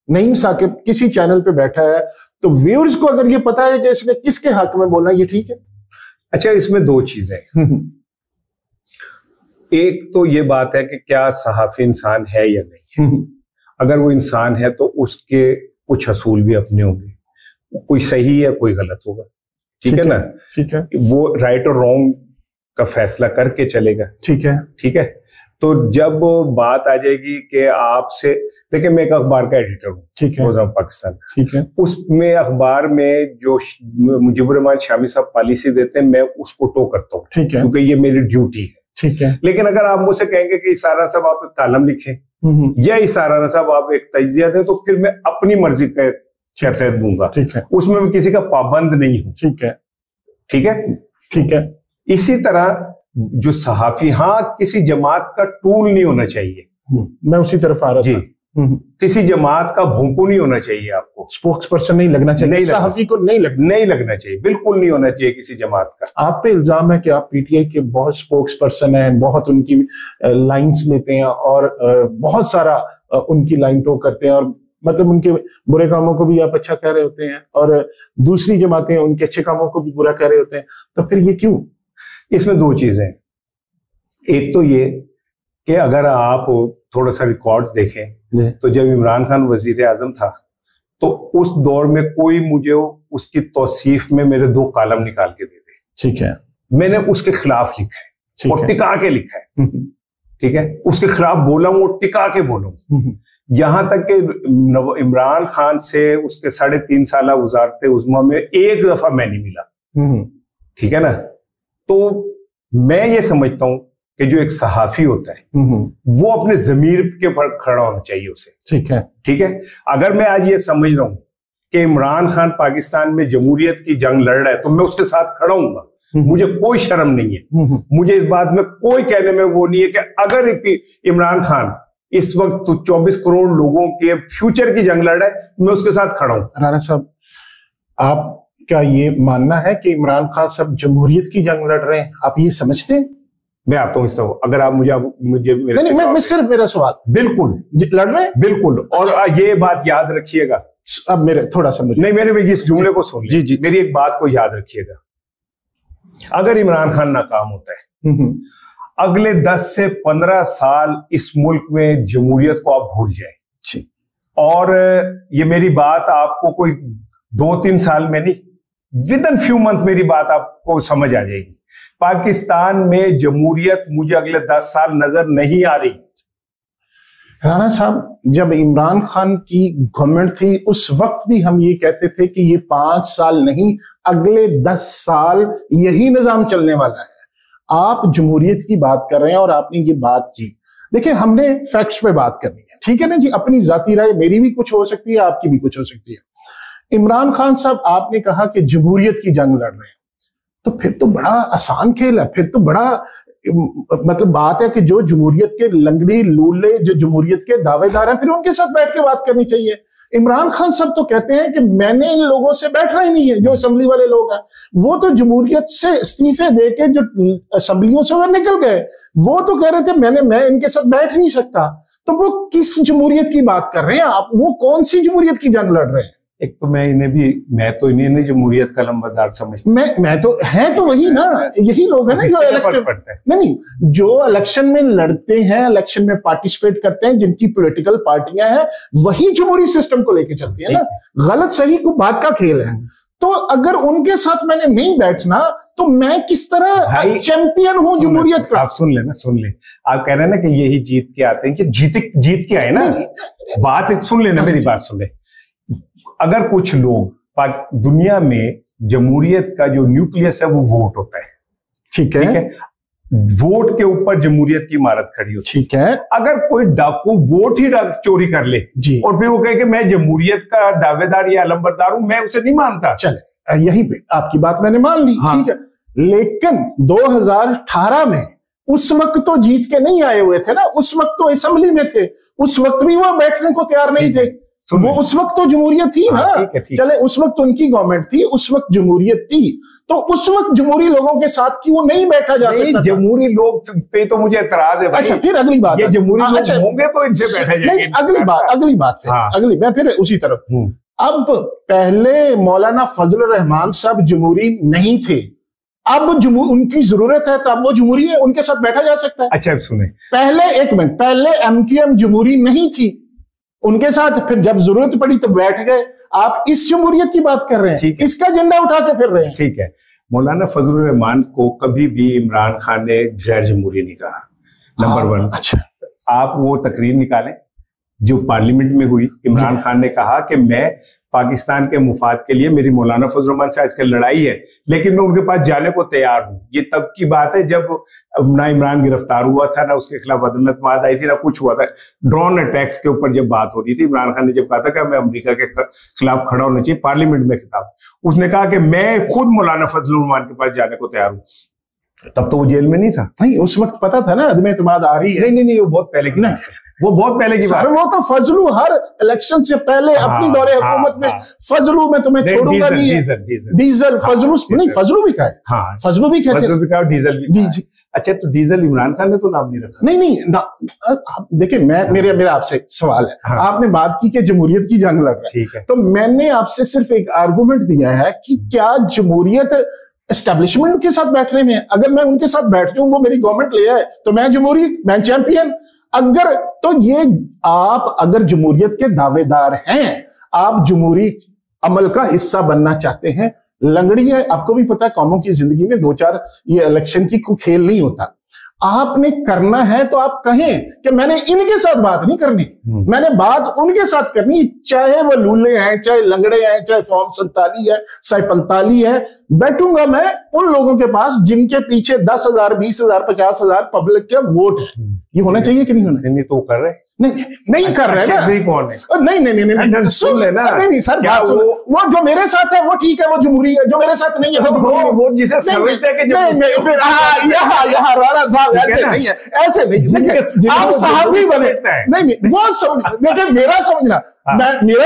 नईम साकिब किसी चैनल पे बैठा है, तो व्यूअर्स को अगर ये पता है कि इसने किसके हक में बोलना, ये ठीक है? अच्छा, इसमें दो चीजें, एक तो ये बात है कि क्या सहाफी इंसान है या नहीं। अगर वो इंसान है तो उसके कुछ असूल भी अपने होंगे, कोई सही है कोई गलत होगा, ठीक है ना? ठीक है, वो राइट और रॉन्ग का फैसला करके चलेगा, ठीक है, ठीक है। तो जब बात आ जाएगी कि आपसे, देखिए मैं एक अखबार का एडिटर हूँ, ठीक है, रोज़ाना पाकिस्तान, ठीक है, उसमें अखबार में जो मुजीबुर रहमान शामी साहब पॉलिसी देते हैं मैं उसको टो करता हूँ, ठीक है, क्योंकि ये मेरी ड्यूटी है, ठीक है। लेकिन अगर आप मुझसे कहेंगे कि इसारा साहब आप एक कालम लिखें या इसारा साहब आप एक तजिया दें, तो फिर मैं अपनी मर्जी के तहत दूंगा, ठीक है, उसमें मैं किसी का पाबंद नहीं हूं, ठीक है, ठीक है, ठीक है। इसी तरह जो सहाफी, हाँ, किसी जमात का टूल नहीं होना चाहिए, मैं उसी तरफ आ रहा जी, किसी जमात का भोंपू नहीं होना चाहिए, आपको स्पोक्स पर्सन नहीं लगना चाहिए, सहाफी को नहीं लगना चाहिए, बिल्कुल नहीं होना चाहिए किसी जमात का। आप पे इल्जाम है कि आप पीटीआई के बहुत स्पोक्स पर्सन हैं, बहुत उनकी लाइंस लेते हैं और बहुत सारा उनकी लाइन टो करते हैं, और मतलब उनके बुरे कामों को भी आप अच्छा कह रहे होते हैं और दूसरी जमातें उनके अच्छे कामों को भी बुरा कह रहे होते हैं, तो फिर ये क्यों? इसमें दो चीजें, एक तो ये कि अगर आप थोड़ा सा रिकॉर्ड देखें तो जब इमरान खान वजीर आजम था तो उस दौर में कोई मुझे उसकी तौसीफ में मेरे 2 कालम निकाल के दे दे, ठीक है, मैंने उसके खिलाफ लिखा है और टिका के लिखा है, ठीक है, उसके खिलाफ बोला हूं और टिका के बोला हूं, यहां तक कि इमरान खान से उसके 3.5 साल वज़ारत उज़्मा में एक दफा मैं नहीं मिला, ठीक है ना? तो मैं ये समझता हूं कि जो एक सहाफी होता है वो अपने जमीर के पर खड़ा होना चाहिए उसे, ठीक है, ठीक है। अगर मैं आज ये समझ रहा हूं कि इमरान खान पाकिस्तान में जमहूरियत की जंग लड़ रहा है तो मैं उसके साथ खड़ा हूंगा, मुझे कोई शर्म नहीं है, मुझे इस बात में कोई कहने में वो नहीं है कि अगर इमरान खान इस वक्त 24 करोड़ लोगों के फ्यूचर की जंग लड़ रहा है मैं उसके साथ खड़ा हूं। राणा साहब, आपका ये मानना है कि इमरान खान साहब जमहूरियत की जंग लड़ रहे हैं, आप ये समझते हैं? मैं आता हूं इस तरह, अगर आप मुझे मैं सिर्फ मेरा सवाल, बिल्कुल लड़ रहे हैं, बिल्कुल। और ये बात याद रखिएगा, अब मेरे थोड़ा सा नहीं, मेरे इस जुमले को सुन, जी जी, मेरी एक बात को याद रखिएगा, अगर इमरान खान नाकाम होता है अगले 10 से 15 साल इस मुल्क में जमहूरियत को आप भूल जाए, और ये मेरी बात आपको कोई 2-3 साल में नहीं, विद इन फ्यू मंथ मेरी बात आपको समझ आ जाएगी। पाकिस्तान में जमहूरियत मुझे अगले 10 साल नजर नहीं आ रही। राणा साहब, जब इमरान खान की गवर्नमेंट थी उस वक्त भी हम ये कहते थे कि ये 5 साल नहीं अगले 10 साल यही निजाम चलने वाला है। आप जमहूरियत की बात कर रहे हैं और आपने ये बात की, देखिए हमने फैक्ट्स पे बात करनी है, ठीक है ना जी, अपनी जाती राय मेरी भी कुछ हो सकती है, आपकी भी कुछ हो सकती है। इमरान खान साहब, आपने कहा कि जमहूरियत की जंग लड़ रहे हैं, तो फिर तो बड़ा आसान खेल है, फिर तो बड़ा मतलब बात है कि जो जमहूरियत के लंगड़ी लूले, जो जमहूरियत के दावेदार हैं, फिर उनके साथ बैठ के बात करनी चाहिए। इमरान खान साहब तो कहते हैं कि मैंने इन लोगों से बैठना ही नहीं है, जो असेंबली वाले लोग हैं वो तो जमहूरियत से इस्तीफे देके जो असेंबलियों से वो निकल गए, वो तो कह रहे थे मैं इनके साथ बैठ नहीं सकता। तो वो किस जमहूरियत की बात कर रहे हैं आप? वो कौन सी जमहूरियत की जंग लड़ रहे हैं? एक तो मैं तो इन्हें जमहूरियत का लंबरदार समझता हूं। मैं तो है तो वही ना, यही लोग हैं ना जो इलेक्शन नहीं जो इलेक्शन में लड़ते हैं, इलेक्शन में पार्टिसिपेट करते हैं, जिनकी पॉलिटिकल पार्टियां हैं, वही जमहूरी सिस्टम को लेके चलती है ना। गलत सही को बात का खेल है। तो अगर उनके साथ मैंने नहीं बैठना तो मैं किस तरह चैंपियन हूं जमहूरियत का? आप सुन ले, आप कह रहे हैं ना कि यही जीत के आते हैं, कि जीत के आए ना। बात सुन लेना, मेरी बात सुन ले। अगर कुछ लोग दुनिया में जमहूरियत का जो न्यूक्लियस है वो वोट होता है, ठीक है, वोट के ऊपर जमहूरियत की इमारत खड़ी हो, ठीक है। अगर कोई डाकू वोट ही चोरी कर ले जी और फिर वो कहे कि मैं जमहूरियत का दावेदार या अलंबरदार हूं, मैं उसे नहीं मानता। चले, यहीं पे आपकी बात मैंने मान ली, हाँ। ठीक है, लेकिन 2018 में उस वक्त तो जीत के नहीं आए हुए थे ना, उस वक्त तो असेंबली में थे, उस वक्त भी वो बैठने को तैयार नहीं थे। वो उस वक्त तो जमहूरियत थी ना, चले उस वक्त उनकी गवर्नमेंट थी, उस वक्त जमहूरियत थी, तो उस वक्त जमहूरी लोगों के साथ क्यों नहीं बैठा जा सकता? जमहूरी लोग पे तो मुझे एतराज है भाई। अच्छा, फिर अगली बात, ये जमहूरी लोग होंगे तो इनसे बैठा जाएगा। नहीं, अगली बात अगली, मैं फिर उसी तरफ। अब पहले मौलाना फजल रहमान साहब जमहूरी नहीं थे, अब उनकी जरूरत है तो अब वो जमहूरी है, उनके साथ बैठा जा सकता है। अच्छा सुने, पहले एक मिनट, पहले एमक्यूएम जमहूरी नहीं थी, उनके साथ फिर जब जरूरत पड़ी तो बैठ गए। आप इस जमहूरियत की बात कर रहे हैं, इसका झंडा उठा के फिर रहे हैं। ठीक है, मौलाना फजल रहमान को कभी भी इमरान खान ने गैर जमहूरी नहीं कहा, नंबर वन। अच्छा, आप वो तकरीर निकालें जो पार्लियामेंट में हुई। इमरान खान ने कहा कि मैं पाकिस्तान के मुफाद के लिए, मेरी मौलाना फजल रहमान से आजकल लड़ाई है लेकिन मैं उनके पास जाने को तैयार हूं। ये तब की बात है जब ना इमरान गिरफ्तार हुआ था, ना उसके खिलाफ अदालत आई थी, ना कुछ हुआ था। ड्रोन अटैक्स के ऊपर जब बात हो रही थी, इमरान खान ने जब कहा था कि मैं अमेरिका के खिलाफ खड़ा होना चाहिए, पार्लियामेंट में खिताब, उसने कहा कि मैं खुद मौलाना फजल रहमान के पास जाने को तैयार हूँ। तब तो वो जेल में नहीं था। नहीं, उस वक्त पता था ना अदम एतमाद आ रही है। नहीं, वो बहुत पहले की नहीं, वो बहुत पहले की बात। वो तो फजलू हर इलेक्शन से पहले अपनी दौरे हुकूमत में फजलू में तुम्हें छोड़ूंगा नहीं है, डीजल फजलू नहीं, फजलू भी कहा है, फजलू भी कहते हैं, डीजल भी। अच्छा, तो डीजल इमरान खान ने तो नाम नहीं रखा। नहीं, देखिए मेरा आपसे सवाल है, आपने बात की कि जमहूरियत की जंग लड़ रहा है, तो मैंने आपसे सिर्फ एक आर्गूमेंट दिया है कि क्या जमहूरियत एस्टेब्लिशमेंट के साथ बैठने में, अगर मैं उनके साथ बैठती हूँ, वो मेरी गवर्नमेंट ले आए तो मैं जमहूरी, मैं चैंपियन। अगर तो ये आप अगर जमहूरियत के दावेदार हैं, आप जमहूरी अमल का हिस्सा बनना चाहते हैं, लंगड़ी है, आपको भी पता है कौमों की जिंदगी में 2-4 ये इलेक्शन की कोई खेल नहीं होता। आपने करना है तो आप कहें कि मैंने इनके साथ बात नहीं करनी, मैंने बात उनके साथ करनी, चाहे वो लूले हैं, चाहे लंगड़े हैं, चाहे फॉर्म 47 है, चाहे 45 है, बैठूंगा मैं उन लोगों के पास जिनके पीछे 10,000, 20,000, 50,000 पब्लिक के वोट है। ये होना चाहिए कि नहीं होना? नहीं तो कर रहे नहीं कर रहे ना, कौन है? नहीं सुन लेना, नहीं सर, वो जो मेरे साथ है वो ठीक है, वो जमहूरी है, जो मेरे साथ नहीं है वो जिसे समझते हैं कि यहाँ राणा साहब ऐसे नहीं है, ऐसे नहीं, आप साहब भी बने, नहीं वो समझ, देखिए मेरा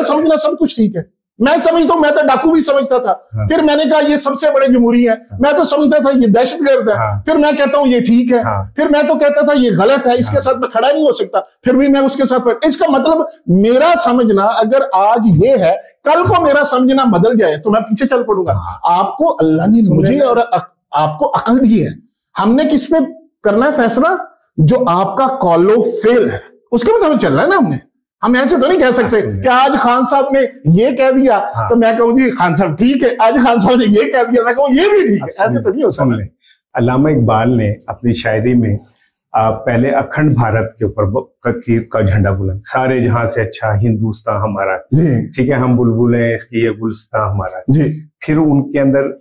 समझना सब कुछ ठीक है, मैं समझता हूं, मैं तो डाकू भी समझता था, फिर मैंने कहा ये सबसे बड़े जमहूरी है, मैं तो समझता था ये दहशतगर्द है, फिर मैं कहता हूं ये ठीक है, फिर मैं तो कहता था ये गलत है, इसके साथ मैं खड़ा नहीं हो सकता, फिर भी मैं उसके साथ। इसका मतलब मेरा समझना अगर आज ये है, कल को मेरा समझना बदल जाए तो मैं पीछे चल पड़ूंगा। आपको अल्लाह ने मुझे और आपको अकल दी है, हमने किस पे करना है फैसला? जो आपका कॉलो फेल है उसके मुताबिक चलना है ना हमने। हम ऐसे तो नहीं कह सकते कि आज खान साहब ने ये कह दिया तो मैं कहूँ जी खान साहब ठीक है, आज खान साहब ने ये कह दिया मैं कहूँ ये भी ठीक है, ऐसे तो नहीं हो सकता। अल्लामा इकबाल ने अपनी शायरी में पहले अखंड भारत के ऊपर का झंडा बुलंद, सारे जहां से अच्छा हिंदुस्तान हमारा, ठीक है, हम बुलबुलें इसकी ये गुलस्तान हमारा जी। फिर उनके अंदर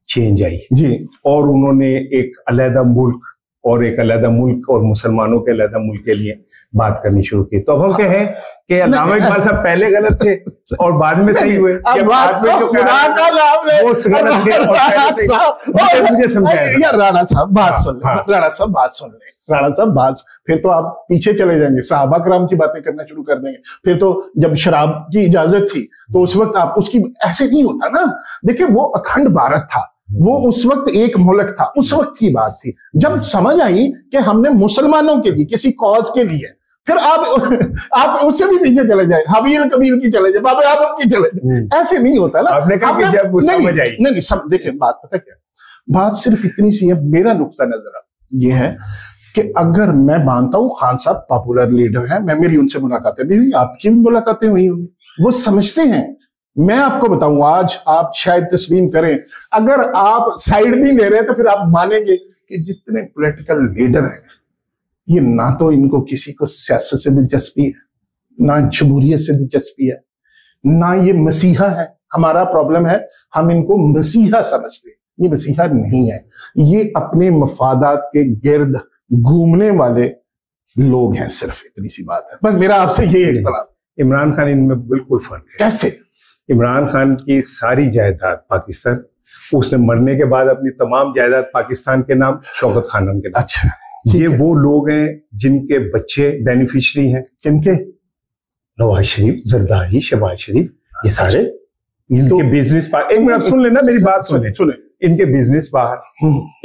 चेंज आई जी, और उन्होंने एक अलहदा मुल्क और एक अलहदा मुल्क और मुसलमानों के अलहदा मुल्क के लिए बात करनी शुरू की। तो हम कहें कि अल्लामा इकबाल साहब पहले गलत थे और बाद में सही हुए, बाद में जो वो गलत थे और मुझे समझाया। राणा साहब बात सुन ले, राणा साहब बात, फिर तो आप पीछे चले जाएंगे, सहाबा कराम की बातें करना शुरू कर देंगे। फिर तो जब शराब की इजाजत थी तो उस वक्त आप उसकी, ऐसे नहीं होता ना। देखिए वो अखंड भारत था, वो उस वक्त एक मुल्क था, उस वक्त की बात थी। जब समझ आई कि हमने मुसलमानों के लिए किसी कॉज के लिए, फिर आप उससे भी पीछे चले जाए, हबील कबील की चले जाए, बाबा आदम की चले जाए, ऐसे नहीं होता ना। आपने कहा कि जब समझ आई, नहीं सब देखिए, बात पता क्या, बात सिर्फ इतनी सी है। मेरा नुक्ता नजर ये है कि अगर मैं मानता हूं खान साहब पॉपुलर लीडर है, मेरी उनसे मुलाकातें भी हुई, आपकी भी मुलाकातें हुई होंगी, वो समझते हैं। मैं आपको बताऊं, आज आप शायद तस्लीम करें, अगर आप साइड नहीं ले रहे तो फिर आप मानेंगे कि जितने पॉलिटिकल लीडर हैं ये ना तो इनको किसी को सियासत से दिलचस्पी है, ना जमहूरियत से दिलचस्पी है, ना ये मसीहा है। हमारा प्रॉब्लम है हम इनको मसीहा समझते हैं, ये मसीहा नहीं है, ये अपने मफादात के गिर्द घूमने वाले लोग हैं, सिर्फ इतनी सी बात है। बस मेरा आपसे ये इख्तिलाफ। इमरान खान इनमें बिल्कुल फर्क है। कैसे? इमरान खान की सारी जायदाद पाकिस्तान, उसने मरने के बाद अपनी तमाम जायदाद पाकिस्तान के नाम, शौकत खानम के नाम। अच्छा ये वो लोग हैं जिनके बच्चे बेनिफिशियरी हैं। किनके? नवाज शरीफ, जरदारी, शहबाज शरीफ, ये सारे इनके बिजनेस बाहर। एक मिनट सुन लेना, मेरी बात सुने। इनके बिजनेस बाहर,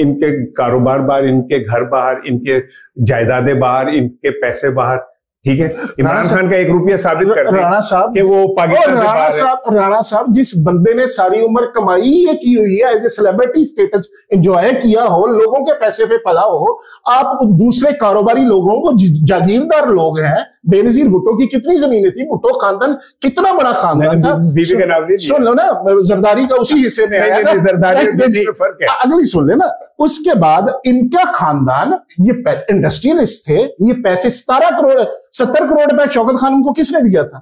इनके कारोबार बाहर, इनके घर बाहर, इनके जायदादें बाहर, इनके पैसे बाहर। ठीक है, इमरान खान का 1 रुपया साबित कर दे राणा साहब कि वो पाकिस्तान से बाहर है। राणा साहब, जिस बंदे ने सारी उम्र कमाई ये की हुई है, as a celebrity status enjoy किया हो, लोगों के पैसे पे पला हो, आप दूसरे कारोबारी लोगों को, जागीरदार लोग हैं, बेनजीर भुट्टो की कितनी जमीनें थी, भुट्टो खानदान कितना बड़ा खानदान था। बीवी का नाम नहीं सुन लो ना, जरदारी का उसी हिस्से में आया ना, जरदारी अगली सुन लेना। उसके बाद इनका खानदान, ये इंडस्ट्रियलिस्ट थे, ये पैसे 70 करोड़ रुपए शौकत खानम को किसने दिया था?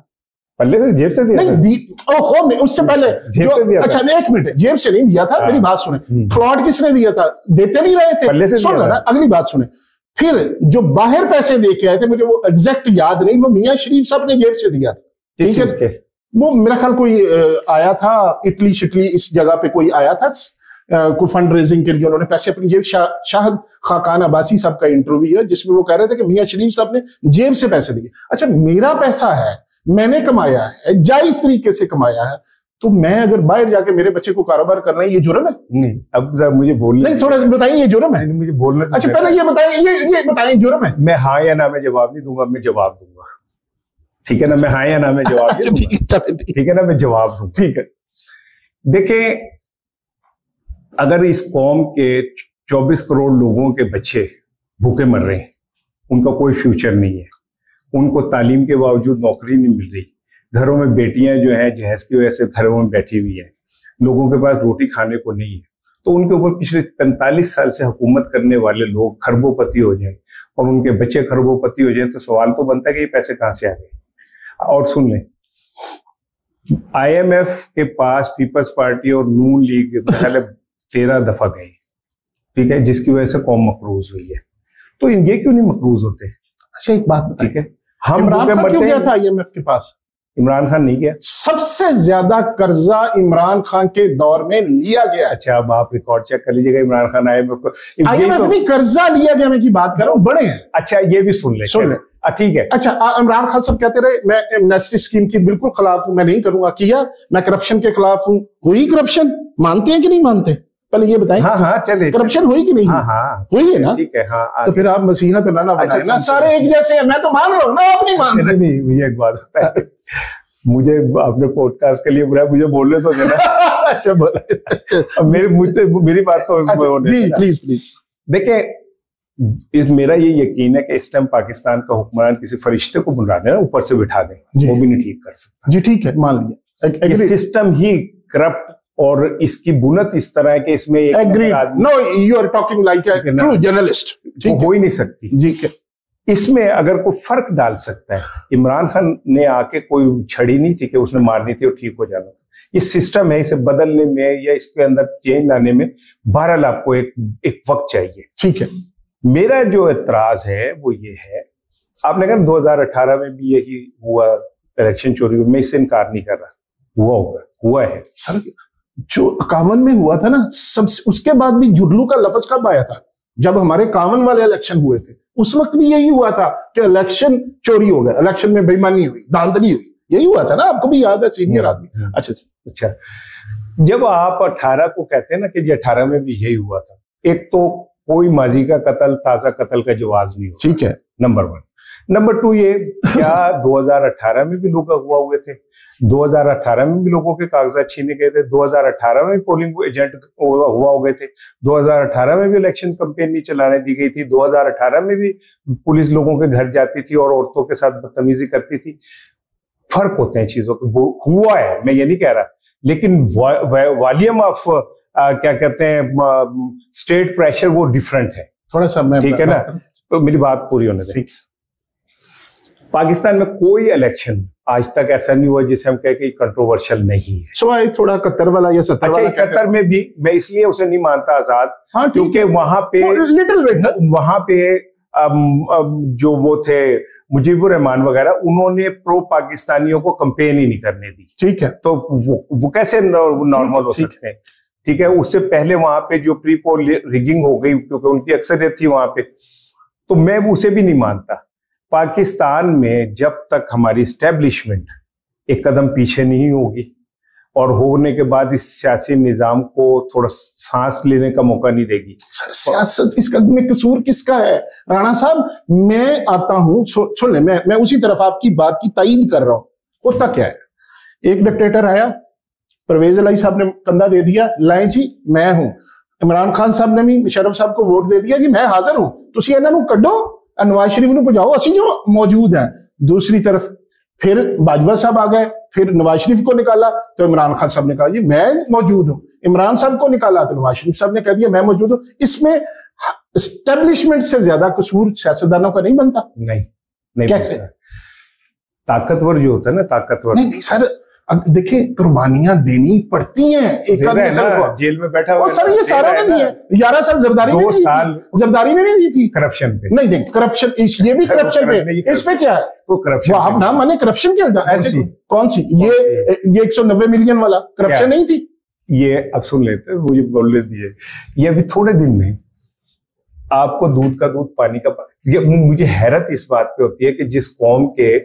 पल्ले से, जेब से दिया? नहीं, ओहो, उससे पहले जेब से दिया। अच्छा, 1 मिनट, जेब से नहीं दिया था, मेरी बात सुने। फ्लॉट किसने दिया था? देते नहीं रहे थे। सुन लो ना, अगली बात सुने। फिर जो बाहर पैसे दे के आए थे, मुझे वो एग्जैक्ट याद नहीं, वो मियां शरीफ साहब ने जेब से दिया था। ठीक है, वो मेरा ख्याल कोई आया था, इटली शिटली इस जगह पे कोई आया था, को फंड रेजिंग के लिए उन्होंने पैसे अपनी जेब, शाहद खाकान अब्बासी साहब का इंटरव्यू है जिसमें वो कह रहे थे कि मियां शरीफ साहब ने जेब से पैसे दिए। अच्छा, मेरा पैसा है, मैंने कमाया है, जायज तरीके से कमाया है, तो मैं अगर बाहर जाके मेरे बच्चे को कारोबार करना है, ये जुर्म है? नहीं, अब मुझे बोलना नहीं, थोड़ा बताइए, ये जुर्म है? मुझे बोलना। अच्छा, पहले ये बताइए, ये बताइए, जुर्म है? मैं हाँ या ना में जवाब नहीं दूंगा, मैं जवाब दूंगा। ठीक है ना, मैं हाँ या ना में जवाब नहीं दूंगा। ठीक है ना, मैं जवाब दूंगा। ठीक है, देखिए, अगर इस कौम के 24 करोड़ लोगों के बच्चे भूखे मर रहे हैं, उनका कोई फ्यूचर नहीं है, उनको तालीम के बावजूद नौकरी नहीं मिल रही, घरों में बेटियां जो हैं जहेज की वजह से घरों में बैठी हुई हैं, लोगों के पास रोटी खाने को नहीं है, तो उनके ऊपर पिछले 45 साल से हुकूमत करने वाले लोग खरबोपति हो जाएं और उनके बच्चे खरबोपति हो जाएं, तो सवाल तो बनता है कि ये पैसे कहां से आ गए। और सुन लें, IMF के पास पीपल्स पार्टी और नून लीग 13 दफा गए, ठीक है, जिसकी वजह से कौम मकरूज हुई है। तो ये क्यों नहीं मकरूज होते? अच्छा, एक बात बताइए, ठीक है, हम इमरान खान क्यों गया था IMF के पास? इमरान खान नहीं गया। सबसे ज्यादा कर्जा इमरान खान के दौर में लिया गया। अच्छा, अब आप रिकॉर्ड चेक कर लीजिएगा, इमरान खान IMF को, IMF नहीं, कर्जा लिया गया मैं की बात कर रहा हूँ, बड़े हैं। अच्छा, ये भी सुन ले। ठीक है। अच्छा, इमरान खान साहब कहते रहे मैं एमनेस्टी स्कीम की बिल्कुल खिलाफ हूं, मैं नहीं करूंगा, किया। मैं करप्शन के खिलाफ हूं, हुई करप्शन? मानते हैं कि नहीं मानते? पहले ये बताएं। हाँ, चले, करप्शन हुई कि नहीं? हाँ, हुई है ना? ठीक है, हाँ। तो फिर आप मसीहा तो ना बनाए ना, सारे एक जैसे हैं। मैं तो मान रहा हूँ ना, आप नहीं मान रहे। नहीं, मुझे एक बात होता है, मुझे आपने पॉडकास्ट के लिए बुलाया, मुझे बोलने तो देना। अच्छा, बोला। मेरी बात तो प्लीज। देखिए, मेरा ये यकीन है कि इस टाइम पाकिस्तान का हुक्मरान किसी फरिश्ते को बुला देना, ऊपर से बिठा दें, वो भी नहीं ठीक कर सकता। जी, ठीक है, मान लिया। सिस्टम ही करप्ट और इसकी बुनत इस तरह है कि इसमें no, you are talking like a true journalist. हो ही नहीं सकती। जी, इसमें अगर कोई फर्क डाल सकता है, इमरान खान ने आके कोई छड़ी नहीं थी कि उसने मारनी थी और ठीक हो जाना था। ये सिस्टम है, इसे बदलने में या इसके अंदर चेंज लाने में बहरहाल आपको एक वक्त चाहिए। ठीक है। मेरा जो एतराज है वो ये है, आपने कहा 2018 में भी यही हुआ, इलेक्शन चोरी हुई, मैं इससे इनकार नहीं कर रहा, हुआ है सर। जो 51 में हुआ था ना, सब उसके बाद भी झुर्लू का लफ्ज कब आया था? जब हमारे 51 वाले इलेक्शन हुए थे, उस वक्त भी यही हुआ था कि इलेक्शन चोरी हो गया, इलेक्शन में बेईमानी हुई, धांधली हुई, यही हुआ था ना। आपको भी याद है, सीनियर आदमी। अच्छा, जब आप 18 को कहते हैं ना कि 18 में भी यही हुआ था, एक तो कोई माजी का कत्ल, ताजा कत्ल का जवाब नहीं हुआ। ठीक है, नंबर 1। नंबर 2, ये क्या 2018 में भी लोग अगवा हुए थे? 2018 में भी लोगों के कागजात छीने गए थे। 2018 में पोलिंग एजेंट हुआ हो गए थे। 2018 में भी इलेक्शन कैंपेन नहीं चलाने दी गई थी। 2018 में भी पुलिस लोगों के घर जाती थी और औरतों के साथ बदतमीजी करती थी। फर्क होते हैं चीजों के, हुआ है, मैं ये नहीं कह रहा, लेकिन वॉल्यूम ऑफ क्या कहते हैं स्टेट प्रेशर वो डिफरेंट है थोड़ा सा। ठीक है ना, तो मेरी बात पूरी होने दें। पाकिस्तान में कोई इलेक्शन आज तक ऐसा नहीं हुआ जिसे हम कहें कि कंट्रोवर्शियल नहीं है। सवाल थोड़ा 71 वाला या 70 वाला। 71 में भी मैं इसलिए उसे नहीं मानता आजाद, हाँ, क्योंकि वहां पे लिटिल बिट, वहां पे जो वो थे मुजीबुर रहमान वगैरह, उन्होंने प्रो पाकिस्तानियों को कंपेन ही नहीं करने दी। ठीक है, तो वो कैसे नॉर्मल हो सकते हैं? ठीक है, उससे पहले वहां पे जो प्री पोल रिगिंग हो गई, क्योंकि उनकी अक्सरियत थी वहां पे, तो मैं उसे भी नहीं मानता। पाकिस्तान में जब तक हमारी स्टैब्लिशमेंट एक कदम पीछे नहीं होगी और होने के बाद इस सियासी निजाम को थोड़ा सांस लेने का मौका नहीं देगी। सर सियासत इसका में कसूर किसका है राणा साहब? मैं आता हूं, सुन ले, मैं उसी तरफ आपकी बात की तायीद कर रहा हूं। होता क्या है, एक डिक्टेटर आया, परवेज इलाही साहब ने कंधा दे दिया, लाएं जी मैं हूं। इमरान खान साहब ने भी मुशर्रफ साहब को वोट दे दिया कि मैं हाजिर हूं, तुसी इन्हां नूं कड्डो, नवाज शरीफ नूं भजाओ, असीं जो मौजूद हैं। दूसरी तरफ फिर बाजवा साहब आ गए, फिर नवाज शरीफ को निकाला तो इमरान खान साहब ने कहा जी मैं मौजूद हूं। इमरान साहब को निकाला तो नवाज शरीफ साहब ने कह दिया मैं मौजूद हूं। इसमें एस्टेब्लिशमेंट से ज्यादा कसूर सियासतदानों का नहीं बनता। नहीं कैसे? ताकतवर जो होता है ना, ताकतवर नहीं सर, देखिए कुर्बानियां देनी पड़ती हैं एक जेल में बैठा हुआ। सर ये सारा ने दिया 11 साल जरदारी ने 2 साल जरदारी ने नहीं दी थी करप्शन पे। नहीं करप्शन, ये भी करप्शन पे, इस पे क्या है वो करप्शन? आप ना माने करप्शन क्या ऐसे कौन सी ये 190 मिलियन वाला करप्शन नहीं थी ये? अब सुन लेते, मुझे बोलने दीजिए। ये अभी थोड़े दिन में आपको दूध का दूध पानी का पानी। ये मुझे हैरत इस बात पे होती है कि जिस कौम के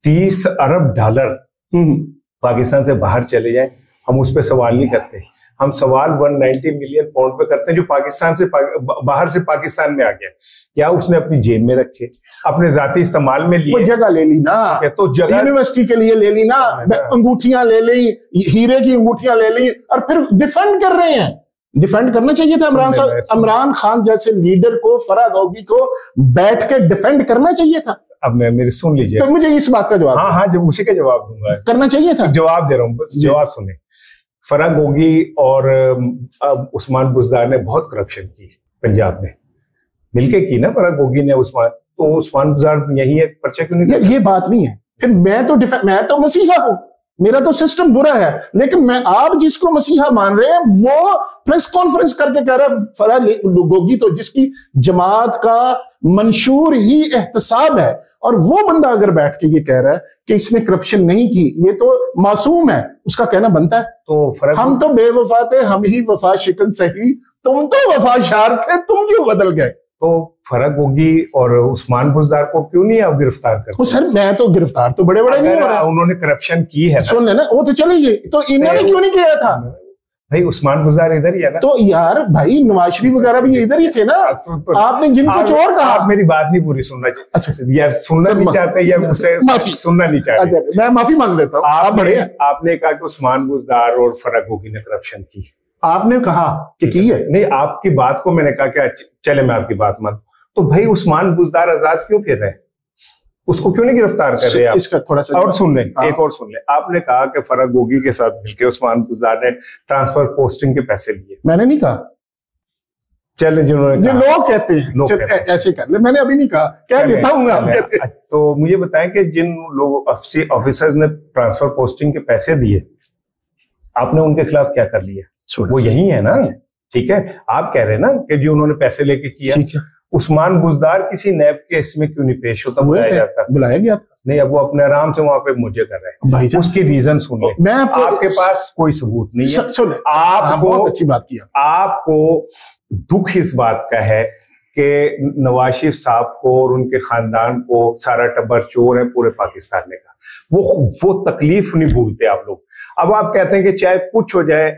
30 अरब डॉलर पाकिस्तान से बाहर चले जाए, हम उस पर सवाल नहीं करते। हम सवाल 190 मिलियन पाउंड पे करते हैं जो पाकिस्तान से बाहर से पाकिस्तान में आ गया। क्या उसने अपनी जेब में रखे, अपने जाती इस्तेमाल में लिए? वो जगह ले ली ना, तो जगह यूनिवर्सिटी के लिए ले ली ना, अंगूठियां ले ली, हीरे की अंगूठियां ले ली, और फिर डिफेंड कर रहे हैं। डिफेंड करना चाहिए था इमरान खान जैसे लीडर को, फराह गौगी को बैठ के डिफेंड करना चाहिए था। अब मेरे सुन लीजिए, तो मुझे इस बात का जवाब, हाँ जब उसी का जवाब दूंगा, करना चाहिए था। जवाब दे रहा हूँ, जवाब सुने। फराह गोगी और उस्मान बुज़दार ने बहुत करप्शन की पंजाब में, मिलके की ना फराह गोगी ने उस्मान, तो उस्मान बुज़दार यही है, पर्चा क्यों नहीं? ये बात नहीं है। फिर मैं तो मसीहा हूं, मेरा तो सिस्टम बुरा है, लेकिन मैं आप जिसको मसीहा मान रहे हैं वो प्रेस कॉन्फ्रेंस करके कह रहा है फराह गोगी तो जिसकी जमात का मंशूर ही एहतसाब है, और वो बंदा अगर बैठ के ये कह रहा है कि इसने करप्शन नहीं की, ये तो मासूम है, उसका कहना बनता है। तो हम तो बेवफा थे, हम ही वफा शिकन सही, तुम तो वफाशार थे, तुम क्यों बदल गए? तो फराह गोगी और उस्मान बुज़दार को क्यों नहीं आप गिरफ्तार करते? सर मैं तो गिरफ्तार तो बड़े नहीं हो रहा, उन्होंने करप्शन की है, सुन लेना, वो तो चलिए, तो इन्होंने क्यों नहीं किया था? भाई उस्मान बुज़दार इधर ही है ना। तो यार भाई नवाज शरीफ वगैरह भी इधर ही थे ना। आपने जिनको चोर कहा, आप मेरी बात नहीं पूरी सुनना चाहिए। अच्छा यार सुनना नहीं चाहते या मुझसे माफी सुनना नहीं चाहते? मैं माफी मांग लेता हूँ। आप बड़े, आपने कहा कि उस्मान बुज़दार और फराह गोगी ने करप्शन की, आपने कहा कि की है। नहीं, आपकी बात को मैंने कहा कि चले मैं आपकी बात मान, तो भाई उस्मान बुज़दार आजाद क्यों फिर रहे, उसको क्यों नहीं गिरफ्तार कर रहे आप? इसका थोड़ा सा और सुन ले, एक और सुन ले। आपने कहा कि फराह गोगी के साथ मिलकर उस्मान बुज़दार ने ट्रांसफर पोस्टिंग के पैसे लिए। मैंने नहीं कहा, चले जिन्होंने, जो लोग कहते हैं ऐसे कर ले, मैंने अभी नहीं कहा, कह देता हूँ। तो मुझे बताएं कि जिन लोग ऑफिसर्स ने ट्रांसफर पोस्टिंग के पैसे दिए, आपने उनके खिलाफ क्या कर लिया? वो यही है ना, ठीक है? आप कह रहे हैं ना कि जो उन्होंने पैसे लेके किया, ठीक है। उस्मान बुज़दार किसी नैब केस में क्यों नहीं पेश होता, बुलाया जाता? बुलाया गया था। नहीं, अब वो अपने आराम से वहां पे मुझे कर रहे हैं। उसकी रीजन सुन ले। मैं आपके पास कोई सबूत नहीं है। आपको अच्छी बात किया। आपको दुख इस बात का है कि नवाज शरीफ साहब को और उनके खानदान को सारा टब्बर चोर है पूरे पाकिस्तान में का, वो तकलीफ नहीं भूलते आप लोग। अब आप कहते हैं कि चाहे कुछ हो जाए,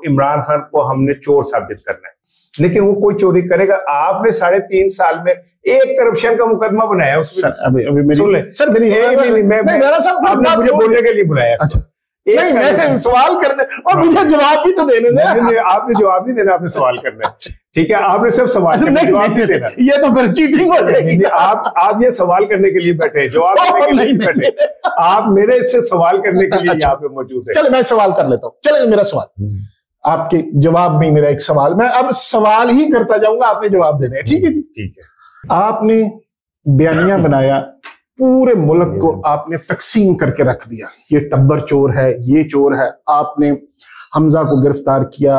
इमरान खान को हमने चोर साबित करना है, लेकिन वो कोई चोरी करेगा। आपने 3.5 साल में एक करप्शन का मुकदमा बनाया उसमें। अभी सुन ले सर, आपने मुझे बोलने के लिए बुलाया। अच्छा, नहीं मैं सवाल करने, और मुझे जवाब भी तो देने दे। आपने जवाब नहीं देना, आपने सवाल करना है, ठीक है? आपने सिर्फ सवाल करना, जवाब नहीं देना। ये तो फिर चीटिंग हो जाएगी। आप ये सवाल करने के लिए बैठे, जवाब देने के लिए बैठे। आप मेरे से सवाल करने के लिए यहाँ पे मौजूद है। चले मैं सवाल कर लेता हूँ। चले मेरा सवाल, आपके जवाब में मेरा एक सवाल, मैं अब सवाल ही करता जाऊंगा, आपने जवाब देना है, ठीक है जी? ठीक है। आपने बयानिया बनाया, पूरे मुल्क को आपने तकसीम करके रख दिया, ये टब्बर चोर है, ये चोर है। आपने हमजा को गिरफ्तार किया,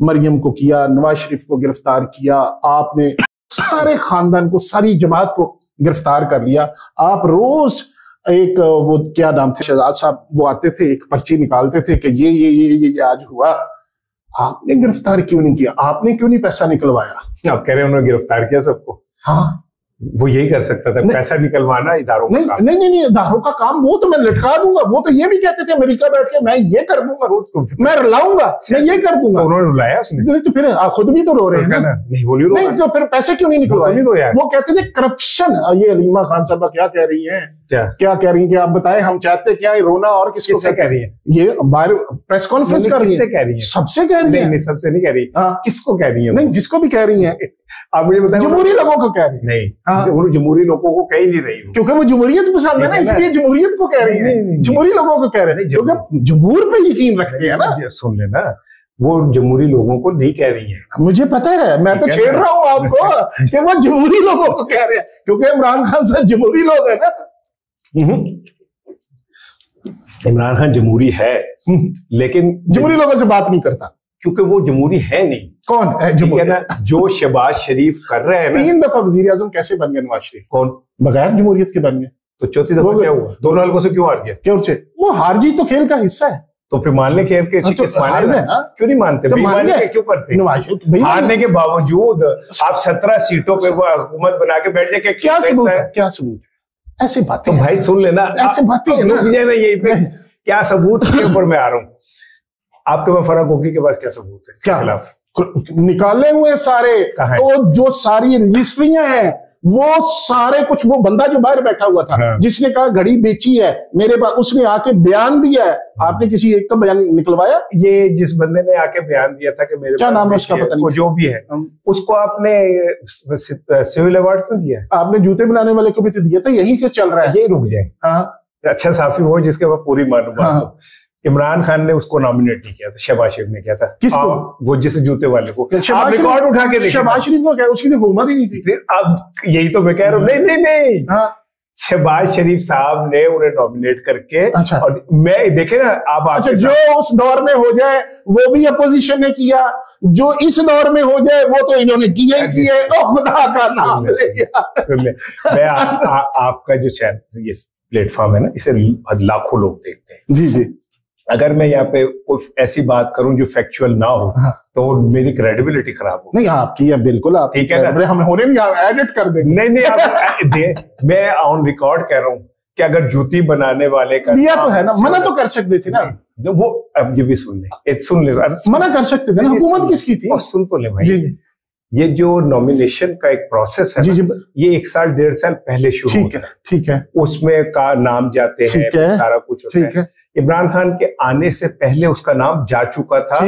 मरियम को किया, नवाज शरीफ को गिरफ्तार किया, आपने सारे खानदान को, सारी जमात को गिरफ्तार कर लिया। आप रोज एक वो क्या नाम थे, शहजाद साहब, वो आते थे, एक पर्ची निकालते थे कि ये आज हुआ। आपने गिरफ्तार क्यों नहीं किया? आपने क्यों नहीं पैसा निकलवाया? आप कह रहे हैं उन्होंने गिरफ्तार किया सबको? हाँ, वो यही कर सकता था, पैसा निकलवाना इदारों का काम। नहीं, इदारों का काम वो तो मैं लटका दूंगा। वो तो ये भी कहते थे अमेरिका बैठ के मैं ये कर दूंगा, मैं रुलाऊंगा, मैं ये कर दूंगा। उन्होंने रुलाया उसने, तो फिर खुद भी तो रो रहे हैं ना। नहीं वो नहीं तो फिर पैसे क्यों नहीं निकलवाए? वो कहते थे करप्शन। ये अलीमा खान साहबा क्या कह रही है, क्या कह रही है कि आप बताएं हम चाहते क्या है रोना, और किसको कह रही है? ये बाहर प्रेस कॉन्फ्रेंस कर रही है, सबसे कह रही है। नहीं सबसे नहीं कह रही, किसको कह रही है? नहीं जिसको भी कह रही है। आप मुझे बताएं, जमहूरी लोगों को कह रही है। नहीं जमहूरी लोगों को कह ही नहीं रही, क्योंकि वो जमहूरियत पसंद है ना, इसलिए जमहूरियत को कह रही है। जमहूरी लोगों को कह रहे हैं क्योंकि जमहूर पे यकीन रखते हैं ना। सुन लेना, वो जमहूरी लोगों को नहीं कह रही है। मुझे पता है, मैं तो छेड़ रहा हूँ आपको कि वो जमहूरी लोगों को कह रहे हैं, क्योंकि इमरान खान साहब जमहूरी लोग है ना। इमरान खान जमहूरी है, लेकिन जमहूरी लोगों से बात नहीं करता क्योंकि वो जमहूरी है नहीं। कौन है जमहूरी? ना जो शहबाज शरीफ कर रहे हैं ना, 3 दफा वजीर आजम कैसे बन गए नवाज शरीफ? कौन? बगैर जमहूरियत के बन गए। तो चौथी दफा क्या हुआ? दोनों हल्कों से क्यों हार गया? क्यों से? वो हार जीत तो खेल का हिस्सा है। तो फिर मान ले खेल के शिकस्त मान ले ना, क्यों नहीं मानते? तो बेईमानी क्यों करते? हारने के बावजूद आप 17 सीटों पे वो हुकूमत बना के बैठ जाए, क्या सबूत है? क्या सबूत? ऐसे बातें तो भाई सुन लेना, ऐसे बातें है ना यही पे क्या सबूत के ऊपर मैं आ रहा हूँ। आपके पास फराक होगी के पास क्या सबूत है? क्या खिलाफ निकाले हुए सारे, तो जो सारी रजिस्ट्रियां हैं वो सारे कुछ, वो बंदा जो बाहर बैठा हुआ था जिसने कहा घड़ी बेची है मेरे पास, उसने आके बयान दिया है। आपने किसी एक का बयान निकलवाया? ये जिस बंदे ने आके बयान दिया था कि मेरे क्या नाम है उसका पता नहीं, जो भी है, उसको आपने सिविल अवार्ड क्यों दिया? आपने जूते बनाने वाले को भी तो दिया था। यही क्यों चल रहा है? यही रुक जाए। अच्छा साफी हो जिसके पास पूरी मालूमात हो। इमरान खान ने उसको नॉमिनेट नहीं किया था, शहबाज शरीफ ने किया था। किसको? वो जिस जूते वाले को। आप रिकॉर्ड उठा के देखिए, शहबाज शरीफ को क्या, उसकी तो हुकूमत ही नहीं थी। अब यही तो मैं कह रहा हूँ। नहीं शहबाज शरीफ साहब ने उन्हें नॉमिनेट करके। अच्छा। और मैं देखे ना आप। अच्छा, जो उस दौर में हो जाए वो भी अपोजिशन ने किया, जो इस दौर में हो जाए वो तो इन्होंने किया ही किया। खुदा का नाम मैं आपका जो चैनल ये प्लेटफॉर्म है ना, इसे लाखों लोग देखते हैं। जी। अगर मैं यहाँ पे कोई ऐसी बात करूं जो फैक्चुअल ना हो, तो मेरी क्रेडिबिलिटी खराब हो। नहीं आपकी है बिल्कुल, आप ठीक है ना, हम होने नहीं एडिट कर देंगे। नहीं आप मैं ऑन रिकॉर्ड कह रहा हूँ कि अगर जूती बनाने वाले का दिया तो है ना, मना तो कर सकते थे ना। वो अब ये भी सुन ले, मना कर सकते थे ना। हुकूमत किसकी थी? सुन तो ले भाई। जी। ये जो नॉमिनेशन का एक प्रोसेस है, जी, ये 1 साल 1.5 साल पहले शुरू होता है। ठीक है। उसमें का नाम जाते हैं, सारा कुछ होता है। इमरान खान के आने से पहले उसका नाम जा चुका था।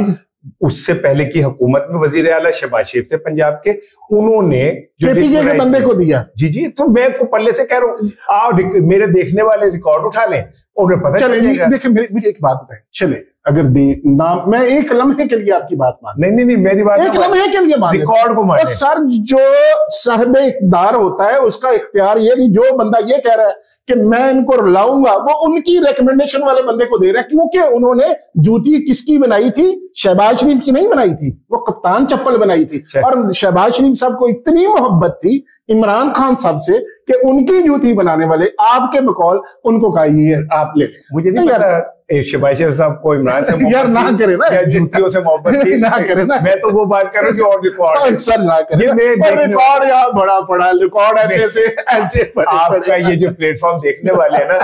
उससे पहले की हुकूमत में वजीर आला शहबाज शरीफ थे पंजाब के, उन्होंने केपीके के बंदे को दिया। जी तो मैं को पल्ले से कह रहा हूँ, आओ मेरे देखने वाले रिकॉर्ड उठा लें, उन्हें पता चले। देखिए मुझे एक बात बताएं, चले अगर नाम, मैं एक लम्हे के लिए आपकी बात मान, नहीं मेरी बात एक लम्हे के लिए मान, रिकॉर्ड को मान। सर जो साहिब इक़्तिदार होता है उसका इख्तियार ये नहीं, जो बंदा ये कह रहा है कि मैं इनको रुलाऊंगा, वो उनकी रिकमेंडेशन वाले बंदे को दे रहा है, क्योंकि उन्होंने जूती किसकी बनाई थी? शहबाज शरीफ की नहीं बनाई थी, वो कप्तान चप्पल बनाई थी। और शहबाज शरीफ साहब को इतनी मोहब्बत थी इमरान खान साहब से कि उनकी जूती बनाने वाले आपके बकौल उनको कहा ये आप ले लें। मुझे नहीं पता शहबाज शरीफ साहब को इमरान से यार ना करे ना, जूतियों से मोहब्बत थी, ना करे ना। मैं तो वो बात कर रहा हूँ जो ऑन रिकॉर्ड। सर ना करे, रिकॉर्ड यार बड़ा पड़ा रिकॉर्ड ऐसे आपका ये जो प्लेटफॉर्म देखने वाले हैं ना,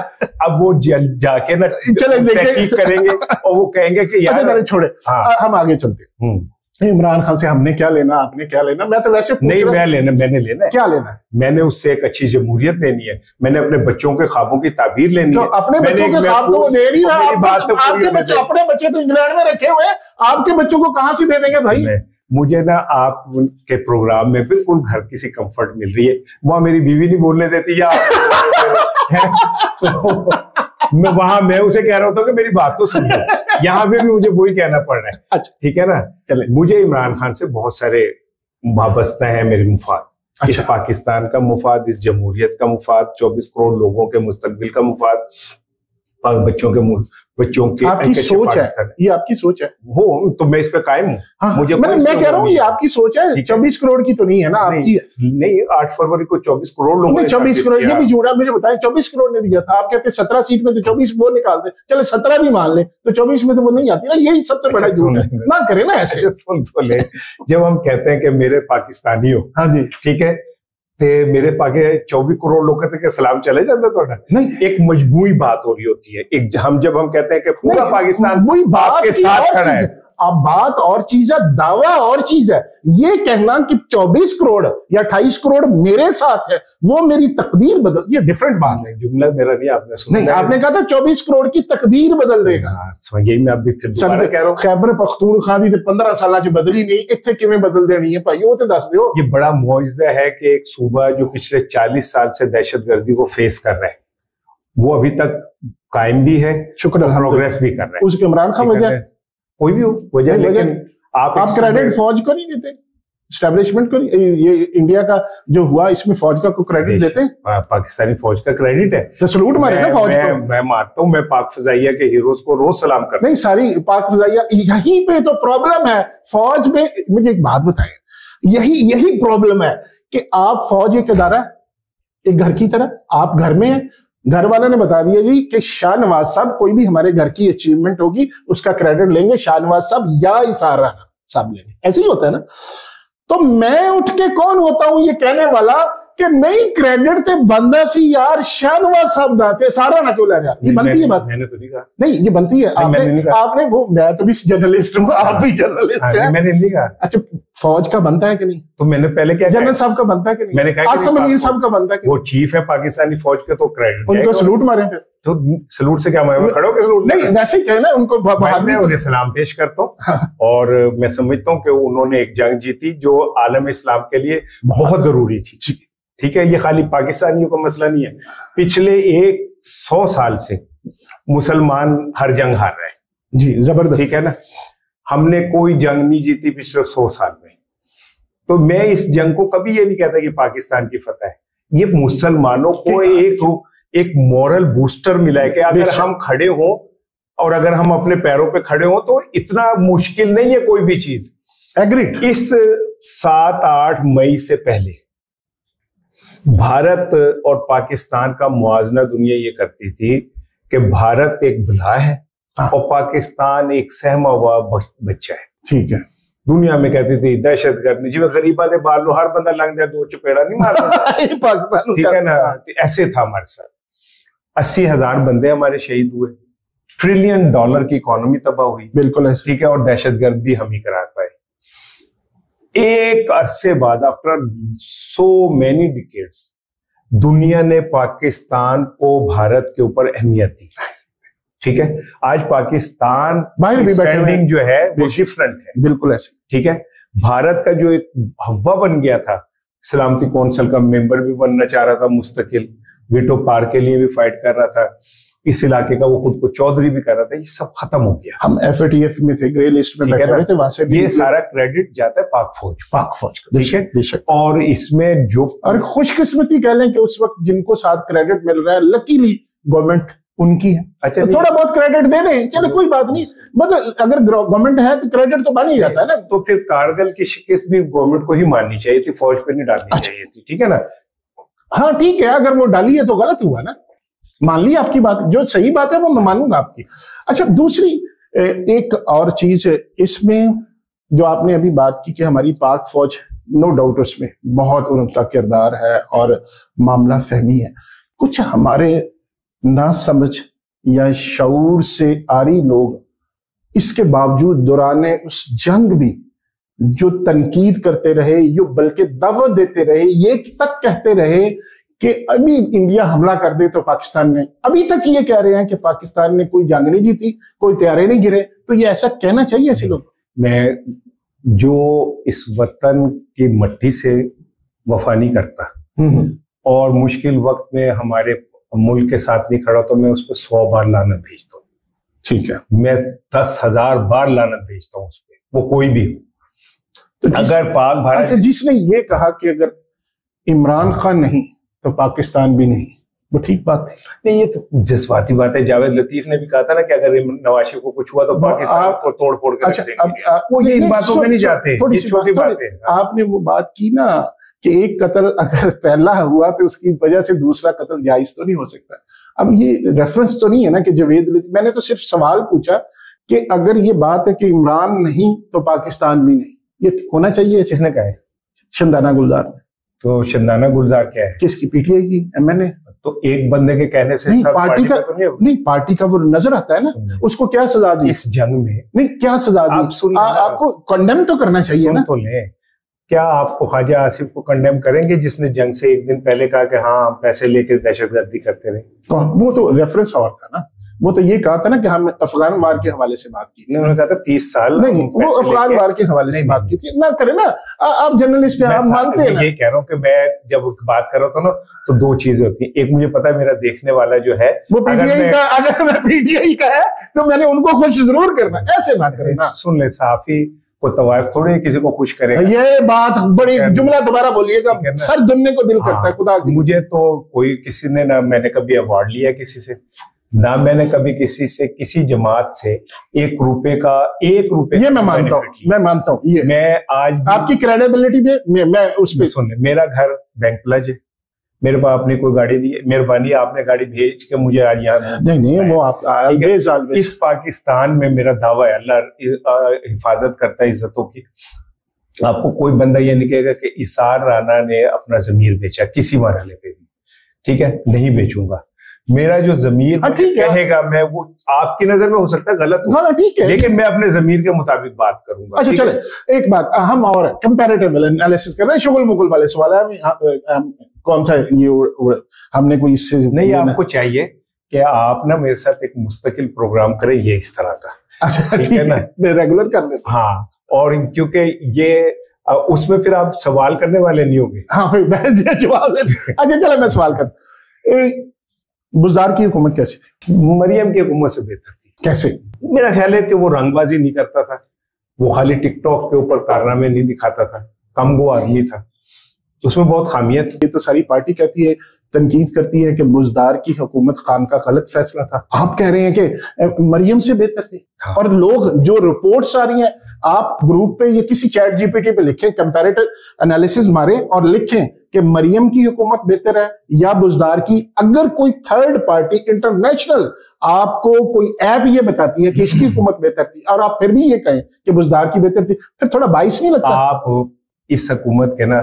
अब वो जाके ना चले देखें करेंगे और वो कहेंगे कि यार छोड़े, हम आगे चलते। इमरान खान से हमने क्या लेना, आपने क्या लेना? मैं तो वैसे नहीं, मैंने लेना है। क्या लेना है? मैंने उससे एक अच्छी जमहूरियत लेनी है, मैंने अपने बच्चों के ख्वाबों की ताबीर लेनी है। अपने बच्चों के ख्वाब तो वो दे नहीं रहा। आपके बच्चे, अपने बच्चे तो इंग्लैंड में रखे हुए हैं, आपके बच्चों को कहां से दे देंगे भाई? मुझे ना आपके प्रोग्राम में बिल्कुल घर की सी कंफर्ट मिल रही है, वहां मेरी बीवी नहीं बोलने देती या मैं वहां मैं उसे कह रहा होता कि मेरी बात तो सुन, यहाँ पे भी मुझे वही कहना पड़ रहा है। अच्छा ठीक है ना, चले। मुझे इमरान खान से बहुत सारे वाबस्ता है मेरे मुफाद। अच्छा। इस पाकिस्तान का मुफाद, इस जमहूरियत का मुफाद, 24 करोड़ लोगों के मुस्तकबिल का मुफाद, बच्चों की आपकी सोच है, ये आपकी सोच है। हो तो मैं इस पे कायम हूँ। हाँ, मुझे मैं कह रहा हूँ ये आपकी सोच है। 24 करोड़ की तो नहीं है ना आपकी? नहीं 8 फरवरी को 24 करोड़ लोगों ने 24 करोड़, ये भी जुड़ा। मुझे बताएं 24 करोड़ ने दिया था, आप कहते 17 सीट में तो 24 वो निकालते, चले 17 भी मान ले तो 24 में तो वो नहीं आती ना। यही सबसे बड़ा झूठ है ना, करे ना ऐसे। सुन तो ले, जब हम कहते हैं कि मेरे पाकिस्तानी हो, हाँ जी ठीक है, ते मेरे पाके 24 करोड़ लोग कहते कि सलाम चले जाता थोड़ा नहीं, एक मजबूरी बात हो रही होती है। एक जब हम कहते हैं कि पूरा पाकिस्तान वही बात के साथ खड़ा है, अब बात और चीज है, दावा और चीज है। ये कहना कि 24 करोड़ या 28 करोड़ मेरे साथ है, वो मेरी तकदीर बदल, ये डिफरेंट बात है। जुमला मेरा नहीं, आपने सुना नहीं, आपने कहा था 24 करोड़ की तकदीर बदल देगा। यही मैं अभी फिर दोबारा कह रहा हूं, खैबर पख्तूनख्वा दी 15 साल च बदली नहीं, इत्थे किवें बदल देनी है भाई, वो तो दस दो। ये बड़ा मौजूदा है कि एक सूबा जो पिछले 40 साल से दहशतगर्दी को फेस कर रहा है, वो अभी तक कायम भी है, शुक्र प्रोग्रेस भी कर रहा है। उसके इमरान खान वजह, कोई भी हो वजह, लेकिन आप क्रेडिट फौज को नहीं देते, एस्टेब्लिशमेंट को। ये इंडिया का जो हुआ, इसमें फौज का को क्रेडिट देते हैं? पाकिस्तानी फौज का क्रेडिट है तो सलूट मारे ना फौज को। मैं मारता हूं, मैं पाक फजाइया के हीरोज को रोज सलाम करता हूं। नहीं, सारी पाक फजाइया, यहीं पे तो प्रॉब्लम है फौज में। मुझे एक बात बताएं, यही प्रॉब्लम है कि आप फौज एक अदारा, एक घर की तरह, आप घर में हैं, घर वालों ने बता दिया जी कि शाहनवाज साहब, कोई भी हमारे घर की अचीवमेंट होगी उसका क्रेडिट लेंगे शाहनवाज साहब या इसार राना साहब लेंगे। ऐसे ही होता है ना। तो मैं उठ के कौन होता हूं ये कहने वाला कि नहीं क्रेडिट ते बंदा सी यार शाहनवाज साहब दाते, सारा ना क्यों ले रहा? ये बनती है बात? मैंने तो नहीं कहा। नहीं, ये बनती है। आपने वो, मैं तो भी जर्नलिस्ट हूँ, आप भी जर्नलिस्ट हैं। मैंने नहीं कहा। अच्छा, फौज का बनता है कि नहीं? तो मैंने पहले क्या, जनरल साहब का बनता है कि नहीं? मैंने कहा आसिम मुनीर साहब का बनता है कि वो चीफ है पाकिस्तानी फौज के, तो क्रेडिट उनको सलूट मारे फिर। तो सलूट से क्या मैं खड़े होकर सलूट नहीं, वैसे ही कहना उनको बहादुरी, उन्हें सलाम पेश करता हूँ। और मैं समझता हूँ कि उन्होंने एक जंग जीती जो आलम इस्लाम के लिए बहुत जरूरी थी। ठीक है, ये खाली पाकिस्तानियों का मसला नहीं है, पिछले 100 साल से मुसलमान हर जंग हार रहे हैं जी, जबरदस्त। ठीक है ना, हमने कोई जंग नहीं जीती पिछले 100 साल में। तो मैं इस जंग को कभी ये नहीं कहता कि पाकिस्तान की फतह है, ये मुसलमानों को एक मॉरल बूस्टर मिला है कि अगर हम खड़े हो और अगर हम अपने पैरों पे खड़े हो तो इतना मुश्किल नहीं है कोई भी चीज। एग्रीड। इस 7-8 मई से पहले भारत और पाकिस्तान का मुआवजा दुनिया ये करती थी कि भारत एक भला है और पाकिस्तान एक सहमा हुआ बच्चा है। ठीक है, दुनिया में कहती थी दहशतगर्द, जी गरीबा दे बाल लो, हर बंदा लंघ जाए 2 चपेड़ा नहीं मारता पाकिस्तान, ठीक है ना। ऐसे था हमारे साथ, 80,000 बंदे हमारे शहीद हुए, $1 ट्रिलियन की इकोनॉमी तबाह हुई। बिल्कुल ऐसे, ठीक है, और दहशतगर्द भी हम ही करा पाए। एक अरसे बाद, आफ्टर सो मेनी डिकेड्स, दुनिया ने पाकिस्तान को भारत के ऊपर अहमियत दी। ठीक है, आज पाकिस्तान बाहर भी स्टैंडिंग जो है वो डिफरेंट है। बिल्कुल ऐसे, ठीक है, भारत का जो एक हवा बन गया था, सलामती कौंसिल का मेंबर भी बनना चाह रहा था, मुस्तकिल वीटो पार के लिए भी फाइट कर रहा था, इस इलाके का वो खुद को चौधरी भी कर रहा था, ये सब खत्म हो गया। हम FATF में थे, ग्रे लिस्ट में बैठे हुए थे, वहां से ये सारा क्रेडिट जाता है पाक फौज का। बेशक। और इसमें जो, और खुशकिस्मती कह लें कि उस वक्त जिनको साथ क्रेडिट मिल रहा है, लकीली गवर्नमेंट उनकी है। अच्छा, तो थोड़ा बहुत क्रेडिट दे दें, चलो कोई बात नहीं, मतलब अगर गवर्नमेंट है तो क्रेडिट तो बन ही जाता है ना। तो फिर कारगिल की शिकस्त भी गवर्नमेंट को ही माननी चाहिए थी, फौज पे नहीं डालनी चाहिए थी। ठीक है ना। हाँ ठीक है, अगर वो डाली है तो गलत हुआ ना, मान ली आपकी बात, जो सही बात है वो मैं मानूंगा आपकी। अच्छा, दूसरी एक और चीज इसमें जो आपने अभी बात की कि हमारी पाक फौज, नो डाउट उसमें बहुत उनका किरदार है और मामला फहमी है। कुछ हमारे ना समझ या शऊर से आरी लोग इसके बावजूद दौरान उस जंग भी जो तनकीद करते रहे, यो बल्कि दावत देते रहे, ये तक कहते रहे कि अभी इंडिया हमला कर दे तो पाकिस्तान ने, अभी तक ये कह रहे हैं कि पाकिस्तान ने कोई जंग नहीं जीती, कोई तैयारे नहीं गिरे। तो ये ऐसा कहना चाहिए ऐसे लोग? मैं जो इस वतन की मट्टी से वफा नहीं करता और मुश्किल वक्त में हमारे मुल्क के साथ नहीं खड़ा, तो मैं उस पर 100 बार लानत भेजता हूँ। ठीक है, मैं 10,000 बार लानत भेजता हूँ उस पर, वो कोई भी हो। तो अगर पाक भारत, जिसने ये कहा कि अगर इमरान खान नहीं तो पाकिस्तान भी नहीं, वो ठीक बात थी? नहीं, ये तो जज्बाती बात है। जावेद लतीफ ने भी कहा था ना कि अगर नवाज शरीफ को कुछ हुआ तो पाकिस्तान को तोड़ फोड़ कर रख देंगे। वो ये इन बातों में नहीं जाते, ये छोटी बात है। आपने वो बात की ना कि एक कत्ल अगर पहला हुआ तो उसकी वजह से दूसरा कत्ल जायज तो नहीं हो सकता। अब ये रेफरेंस तो नहीं है ना कि जावेद लतीफ, मैंने तो सिर्फ सवाल पूछा कि अगर ये बात है कि इमरान नहीं तो पाकिस्तान भी नहीं, ये होना चाहिए। किसने कहा है? शंदाना गुलजार ने। तो शंदाना गुलजार क्या है? किसकी? पीटीआई की, एमएनए। तो एक बंदे के कहने से नहीं, सब पार्टी का तो नहीं, पार्टी का वो नजर आता है ना, उसको क्या सजा दी इस जंग में? नहीं, क्या सजा दी? आपको कंडेम तो करना चाहिए ना। तो ले, क्या आपको ख्वाजा आसिफ को कंडेम करेंगे जिसने जंग से एक दिन पहले कहा कि हाँ पैसे लेके दहशतगर्दी करते रहे? वो तो रेफरेंस और था ना, वो तो ये कहा था ना कि हम अफगान वार के हवाले से बात की थी। उन्होंने कहा था 30 साल। नहीं, वो अफगान वार के हवाले से बात की थी ना। करे ना, आप जर्नलिस्ट हैं, आप मानते हैं ना। ये कह रहा हूँ कि मैं जब बात कर रहा था ना, तो दो चीजें होती हैं। एक, मुझे पता है मेरा देखने वाला जो है वो पीटीआई का, अगर मैं पीटीआई का है तो मैंने उनको खुश जरूर करना, ऐसे ना करे ना। सुन ले, साफी को तवायफ थोड़ी किसी को खुश करेगा। ये बात बड़ी, जुमला दोबारा बोलिएगा, सर दुनिया को दिल करता है खुदा की। मुझे तो कोई किसी ने ना, मैंने कभी अवार्ड लिया किसी से ना, मैंने कभी किसी से, किसी जमात से 1 रुपए का, 1 रुपए, ये मैं मानता हूँ, मैं मानता हूँ। ये मैं आज आपकी क्रेडिबिलिटी पे मैं उस पे सुन, मेरा घर बैंक प्लज है, मेरे पास अपनी कोई गाड़ी नहीं है, मेहरबानी आपने गाड़ी भेज के मुझे आज यहाँ। नहीं, वो आप इस पाकिस्तान में मेरा दावा है, अल्लाह हिफाजत करता है इज्जतों की। आपको कोई बंदा ये नहीं कहेगा कि इसार राना ने अपना जमीर बेचा किसी मरहले पे भी, ठीक है? नहीं बेचूंगा। मेरा जो जमीर कहेगा, मैं वो आपकी नजर में हो सकता है गलत हो, ठीक है, लेकिन मैं अपने जमीर के मुताबिक बात करूंगा। अच्छा चले, एक बात हम और कंपैरेटिव एनालिसिस कर रहे हैं, शुगुल मुगुल वाले सवाल है। कौन सा ये हमने कोई इससे नहीं, आपको चाहिए कि आप ना मेरे साथ एक मुस्तकिल प्रोग्राम करें ये इस तरह का। अच्छा ठीक है ना, रेगुलर कर लेते। हाँ, और क्योंकि ये उसमें फिर आप सवाल करने वाले नहीं होंगे। हाँ मैं जवाब अच्छा चलो मैं सवाल कर, बुज़दार की हुकूमत कैसी थी? मरियम की हुकूमत से बेहतर थी। कैसे? मेरा ख्याल है कि वो रंगबाजी नहीं करता था, वो खाली टिकटॉक के ऊपर कारनामे नहीं दिखाता था, कमगो आदमी था, उसमें बहुत खामियत। ये तो सारी पार्टी कहती है, तनकीद करती है कि बुज़दार की हुकूमत खान का गलत फैसला था। आप कह रहे हैं कि मरियम से बेहतर थी। हाँ। और लोग जो रिपोर्ट्स आ रही हैं, आप ग्रुप पे ये किसी चैट जीपीटी पे लिखें, कंपैरेटिव एनालिसिस मारें और लिखें कि मरियम की हुकूमत बेहतर है या बुज़दार की। अगर कोई थर्ड पार्टी इंटरनेशनल आपको कोई ऐप ये बताती है कि इसकी हुकूमत बेहतर थी और आप फिर भी ये कहें कि बुज़दार की बेहतर थी, फिर थोड़ा बाइस नहीं लगता? आप इस हुकूमत के ना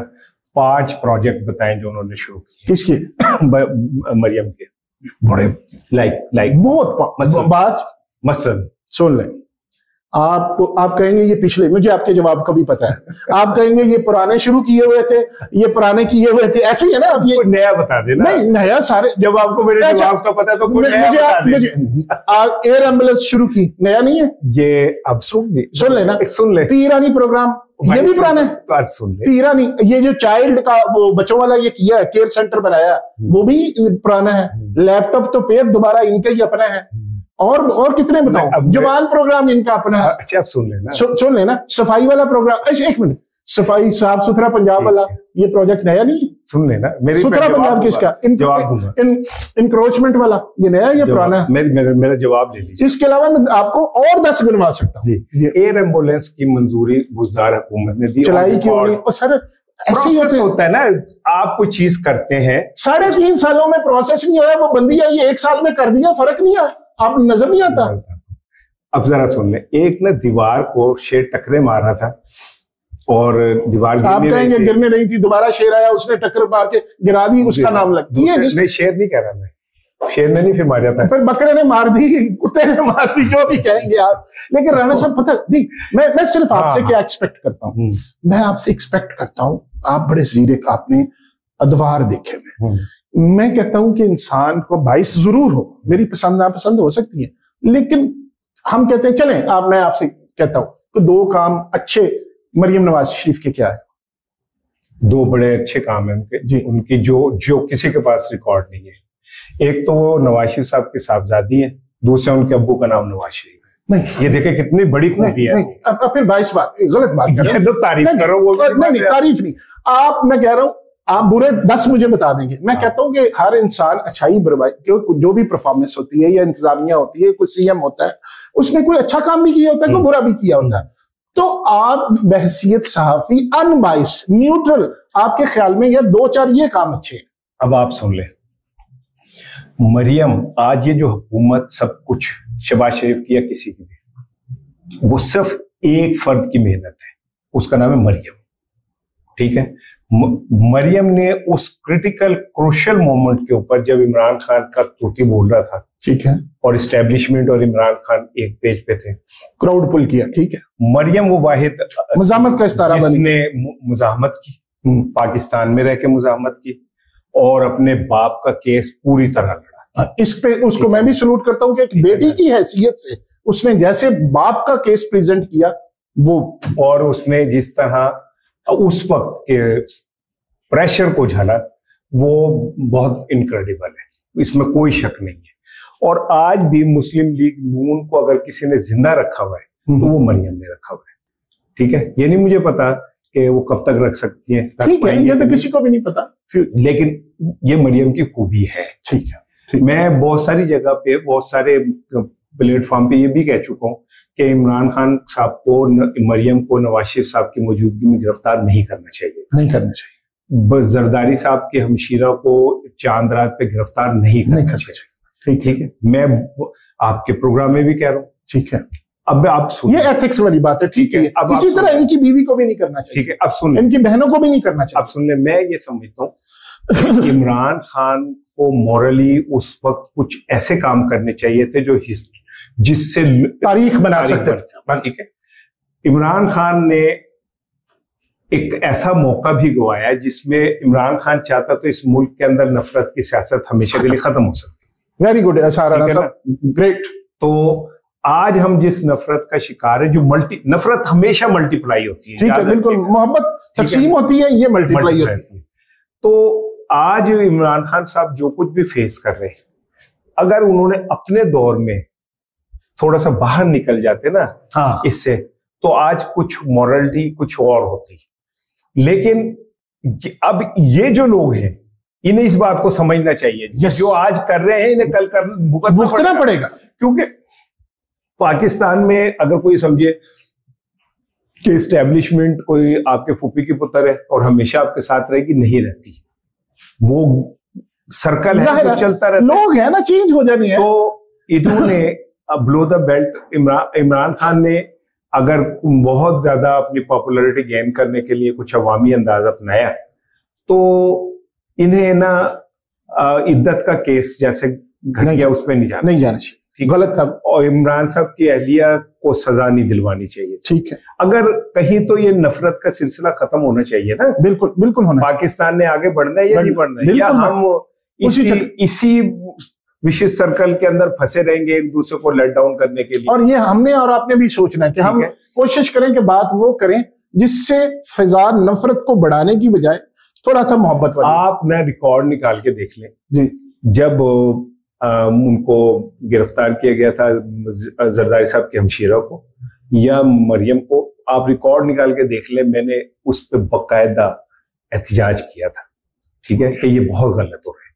5 प्रोजेक्ट बताएं जो उन्होंने शुरू किए। किसके? मरियम के। बड़े लाइक बहुत मसलन सुन लें, आप कहेंगे ये पिछले, मुझे आपके जवाब का भी पता है, आप कहेंगे ये पुराने शुरू किए हुए थे, ये पुराने किए हुए थे, ऐसे ही है ना। अब ये नया बता देना। नहीं, नया सारे, जब आपको मेरे जवाब का पता है तो मुझे एयर एम्बुलेंस शुरू की, नया नहीं है ये। अब सुन लेना, सुन ले, ईरानी प्रोग्राम ये भी पुराना है। सुन ले, ईरानी ये जो चाइल्ड का वो बच्चों वाला ये किया है, केयर सेंटर बनाया, वो भी पुराना है। लैपटॉप तो फिर दोबारा इनका ही अपना है। और कितने बताऊं, जवान प्रोग्राम इनका अपना है। अच्छा, आप सुन लेना, सुन लेना, सफाई वाला प्रोग्राम। अच्छा एक मिनट, सफाई साफ सुथरा पंजाब वाला ये प्रोजेक्ट नया नहीं है? सुन लेना, मेरी सुथरा पंजाब किसका? जवाब दूंगा। इंक्रोचमेंट वाला ये नया है या पुराना है? मेरा जवाब ले लीजिए। इसके अलावा मैं आपको और 10 गिनवा सकता हूँ। एयर एम्बुलेंस की मंजूरी बुज़दार हुकूमत ने दी, चलाई क्यों नहीं? और सर ऐसे ही होता है ना, आप कोई चीज करते हैं, 3.5 सालों में प्रोसेस नहीं हुआ, वो बंदी आई 1 साल में कर दिया, फर्क नहीं है, आप नजर नहीं आता। अब जरा सुन ले, एक ने दीवार को शेर टकरे मारा था और दीवार आप कहेंगे गिरने नहीं थी, दोबारा शेर आया, उसने टक्कर मार के गिरा दी, उसका नाम लग दिया। नहीं, शेर नहीं कह रहा मैं, शेर ने नहीं फिर मारा था, फिर बकरे ने मार दी, कुत्ते ने मार दी, जो भी कहेंगे आप। लेकिन राणा साहब पता नहीं, मैं सिर्फ आपसे क्या एक्सपेक्ट करता हूँ, मैं आपसे एक्सपेक्ट करता हूँ, आप बड़े जीरे, आपने अदवार देखे हुए। मैं कहता हूं कि इंसान को 22 जरूर हो, मेरी पसंद नापसंद हो सकती है, लेकिन हम कहते हैं चलें, मैं आपसे कहता हूं कि 2 काम अच्छे मरियम नवाज शरीफ के क्या है? 2 बड़े अच्छे काम है उनकी जो किसी के पास रिकॉर्ड नहीं है। एक तो वो नवाज शरीफ साहब की साहबजादी है, दूसरा उनके अब्बू का नाम नवाज शरीफ है। नहीं, ये देखे कितनी बड़ी खूबी है। अब फिर 22 बात, गलत बात कर रहे हो, तारीफ करो। नहीं, तारीफ नहीं, मैं कह रहा हूं आप बुरे 10 मुझे बता देंगे। मैं कहता हूं कि हर इंसान अच्छाई बुराई, जो भी परफॉर्मेंस होती है या इंतजामिया होती है, कोई सीएम होता है, उसने कोई अच्छा काम भी किया होता है, कोई बुरा भी किया होता है। तो आप बहसियत सहाफी, अनबाइस, न्यूट्रल, आपके ख्याल में ये 2-4 ये काम अच्छे हैं? अब आप सुन ले, मरियम, आज ये जो हुकूमत सब कुछ शहबाज शरीफ की या किसी की भी, वो सिर्फ एक फर्द की मेहनत है, उसका नाम है मरियम, ठीक है? मरियम ने उस क्रिटिकल क्रूशियल मोमेंट के ऊपर, जब इमरान खान का तूती बोल रहा था, ठीक है, और इस्टेब्लिशमेंट और इमरान खान एक पेज पे थे, क्राउड पुल किया, ठीक है, मरियम वो वाहिद मुजाहमत का इस्तारा बनी, जिसने मुजाहमत की, पाकिस्तान में रह के मुजाहमत की और अपने बाप का केस पूरी तरह लड़ा। इस पे उसको मैं भी सलूट करता हूं कि एक बेटी की हैसियत से उसने जैसे बाप का केस प्रेजेंट किया वो, और उसने जिस तरह उस वक्त के प्रेशर को झला, वो बहुत इनक्रेडिबल है, इसमें कोई शक नहीं है। और आज भी मुस्लिम लीग नून को अगर किसी ने जिंदा रखा हुआ है तो वो मरियम ने रखा हुआ है, ठीक है। ये नहीं मुझे पता कि वो कब तक रख सकती है, ठीक है, ये तो किसी को भी नहीं पता, लेकिन ये मरियम की खूबी है, ठीक है। मैं बहुत सारी जगह पे, बहुत सारे प्लेटफॉर्म पे ये भी कह चुका हूँ कि इमरान खान साहब को, मरियम को नवाज शरीफ साहब की मौजूदगी में गिरफ्तार नहीं करना चाहिए, जरदारी साहब के हमशीरा को चांद रात पे गिरफ्तार नहीं करना चाहिए, ठीक है। मैं आपके प्रोग्राम में भी कह रहा हूँ, ठीक है। अब आप सुनिए, ये एथिक्स वाली बात है, ठीक है। अब इसी तरह इनकी बीवी को भी नहीं करना चाहिए, ठीक है। अब सुन, इनकी बहनों को भी नहीं करना चाहिए। अब सुन ले, मैं ये समझता हूँ इमरान खान को मॉरली उस वक्त कुछ ऐसे काम करने चाहिए थे जो जिससे तारीख बना सकते थे, ठीक है। इमरान खान ने एक ऐसा मौका भी गवाया जिसमें इमरान खान चाहता तो इस मुल्क के अंदर नफरत की सियासत हमेशा के लिए खत्म हो सकती। वेरी गुड साराना साहब, ग्रेट। तो आज हम जिस नफरत का शिकार है, जो नफरत हमेशा मल्टीप्लाई होती है, ठीक है, बिल्कुल, मोहब्बत तकसीम होती है, ये मल्टीप्लाई होती है। तो आज इमरान खान साहब जो कुछ भी फेस कर रहे हैं, अगर उन्होंने अपने दौर में थोड़ा सा बाहर निकल जाते ना, हाँ, इससे तो आज कुछ मॉरलिटी कुछ और होती। लेकिन अब ये जो लोग हैं, इन्हें इस बात को समझना चाहिए, जो आज कर रहे हैं इन्हें कल भुगतना पड़ेगा। क्योंकि पाकिस्तान में अगर कोई समझे कि इस्टेब्लिशमेंट कोई आपके फूफी की पुत्र है और हमेशा आपके साथ रहेगी, नहीं रहती, वो सर्कल है जो चलता रहता है, लोग है ना, चेंज हो जानी है। तो इन्होंने blow the belt, Imran Khan ने अगर बहुत ज्यादा अपनी पॉपुलैरिटी गेन करने के लिए कुछ अवामी अंदाज अपनाया, तो इन्हें ना इद्दत का केस जैसे घटिया उस पर नहीं जाना चाहिए, गलत था। और इमरान साहब की अहलिया को सजा नहीं दिलवानी चाहिए, ठीक है। अगर कहीं तो ये नफरत का सिलसिला खत्म होना चाहिए ना, बिल्कुल बिल्कुल होना। पाकिस्तान ने आगे बढ़ना है या नहीं बढ़ना है, या हम इसी विशेष सर्कल के अंदर फंसे रहेंगे एक दूसरे को लेट डाउन करने के लिए। और ये हमने और आपने भी सोचना है कि हम कोशिश करें कि बात वो करें जिससे फिजा नफरत को बढ़ाने की बजाय थोड़ा सा मोहब्बत वाली। आप ना रिकॉर्ड निकाल के देख लें जी, जब उनको गिरफ्तार किया गया था जरदारी साहब के हमशीरा को या मरियम को, आप रिकॉर्ड निकाल के देख लें, मैंने उस पर बाकायदा एहतजाज किया था, ठीक है, कि ये बहुत गलत हो रहा है।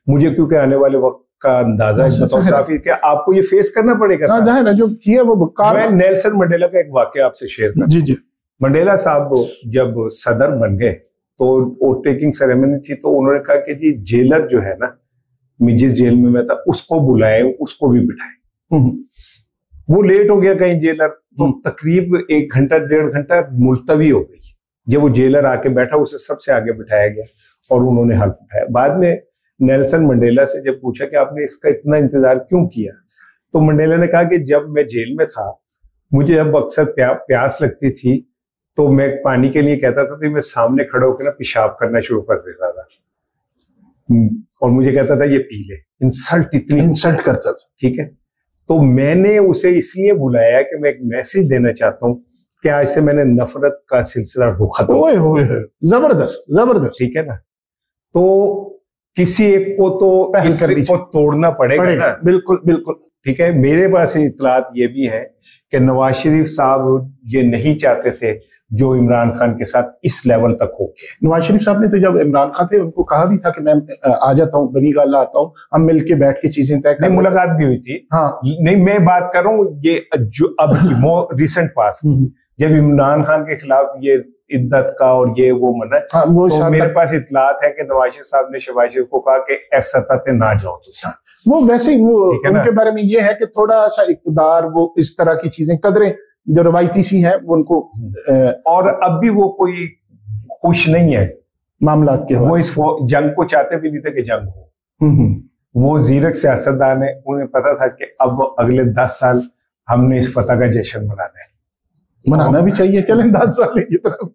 मुझे क्योंकि आने वाले वक्त का अंदाजा है कि आपको ये फेस करना पड़ेगा। ना जो किया वो मैं नेल्सन मंडेला का एक वाकया आपसे शेयर करता हूं। जी जी। मंडेला साहब जब सदर बन गए तो ओथ टेकिंग सेरेमनी थी, तो उन्होंने कहा कि जी जेलर जो है ना, जिस जेल में मैं था उसको बुलाए, उसको भी बिठाए। वो लेट हो गया कहीं जेलर, तो तकरीब 1 घंटा 1.5 घंटा मुलतवी हो गई। जब वो जेलर आके बैठा, उसे सबसे आगे बिठाया गया और उन्होंने हल्फ उठाया। बाद में नेल्सन मंडेला से जब पूछा कि आपने इसका इतना इंतजार क्यों किया, तो मंडेला ने कहा कि जब मैं जेल में था, मुझे जब अक्सर प्यास लगती थी तो मैं पानी के लिए कहता था, तो मैं सामने खड़ा होकर ना पेशाब करना शुरू कर देता था और मुझे कहता था ये पी ले। इतनी इंसल्ट करता था, ठीक है। तो मैंने उसे इसलिए बुलाया कि मैं एक मैसेज देना चाहता हूँ कि आज से मैंने नफरत का सिलसिला रोका। जबरदस्त जबरदस्त, ठीक है ना। तो किसी एक को तो किसी को तोड़ना पड़ेगा ना। बिल्कुल बिल्कुल, ठीक है। मेरे पास इत्तलात ये भी है कि नवाज शरीफ साहब ये नहीं चाहते थे जो इमरान खान के साथ इस लेवल तक हो गया। नवाज शरीफ साहब ने तो जब इमरान खान थे उनको कहा भी था कि मैं आ जाता हूँ, बनी गाला आता हूँ, हम मिलके बैठ के चीजें तय करें। मुलाकात भी हुई थी। हाँ, नहीं, मैं बात कर रहा हूँ ये जो अब रिसेंट पास जब इमरान खान के खिलाफ ये इद्दत का और ये वो मना, हाँ, तो मेरे पास इत्तलात है कि नवाज शरीफ साहब ने शहबाज शरीफ को कहा कि ऐसा सतह ना जाओ तो वो वैसे ही वो उनके बारे में ये है कि थोड़ा सा इक़्तिदार, वो इस तरह की चीजें, कदरें जो रवायती सी है उनको, और अब भी वो कोई खुश नहीं है मामलात के वो इस जंग को चाहते भी नहीं थे कि जंग हो। वो जीरक सियासतदान है, उन्हें पता था कि अब अगले 10 साल हमने इस फतह का जश्न मनाना है। मनाना भी चाहिए, चले 10 साल की तरफ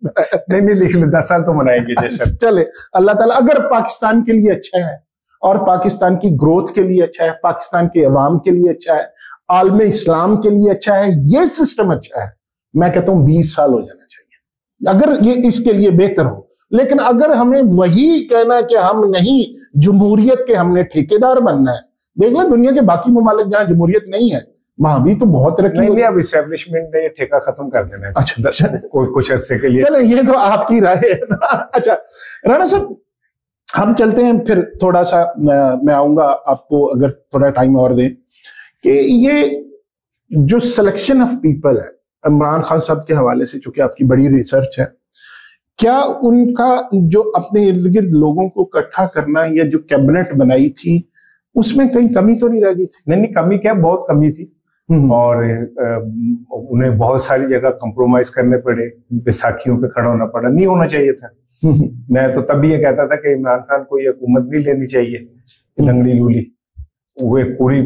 नहीं लिख ले, 10 साल तो मनाएंगे जश्न। चले, अल्लाह ताला अगर पाकिस्तान के लिए अच्छा है और पाकिस्तान की ग्रोथ के लिए अच्छा है, पाकिस्तान के अवाम के लिए अच्छा है, आलम इस्लाम के लिए अच्छा है, ये सिस्टम अच्छा है, मैं कहता हूं 20 साल हो जाना चाहिए अगर ये इसके लिए बेहतर हो। लेकिन अगर हमें वही कहना कि हम नहीं, जमहूरियत के हमने ठेकेदार बनना है, देख लें दुनिया के बाकी ममालिक जहां जमहूरियत नहीं है वहां भी तो बहुत तरक्की नहीं, अब इस्टेब्लिशमेंट ने ये ठेका खत्म कर देना है। अच्छा, कुछ अरसे के लिए। चले, ये तो आपकी राय है ना। अच्छा राणा साहब, हम चलते हैं फिर थोड़ा सा, मैं आऊंगा आपको अगर थोड़ा टाइम और दें, कि ये जो सिलेक्शन ऑफ पीपल है इमरान खान साहब के हवाले से, चूंकि आपकी बड़ी रिसर्च है, क्या उनका जो अपने इर्द गिर्द लोगों को इकट्ठा करना या जो कैबिनेट बनाई थी उसमें कहीं कमी तो नहीं रह गई थी? नहीं, कमी क्या, बहुत कमी थी। और उन्हें बहुत सारी जगह कंप्रोमाइज करने पड़े, बैसाखियों पे खड़ा होना पड़ा, नहीं होना चाहिए था। मैं तो तब भी ये कहता था कि इमरान खान को ये हुकूमत नहीं लेनी चाहिए लंगड़ी लूली, वो एक पूरी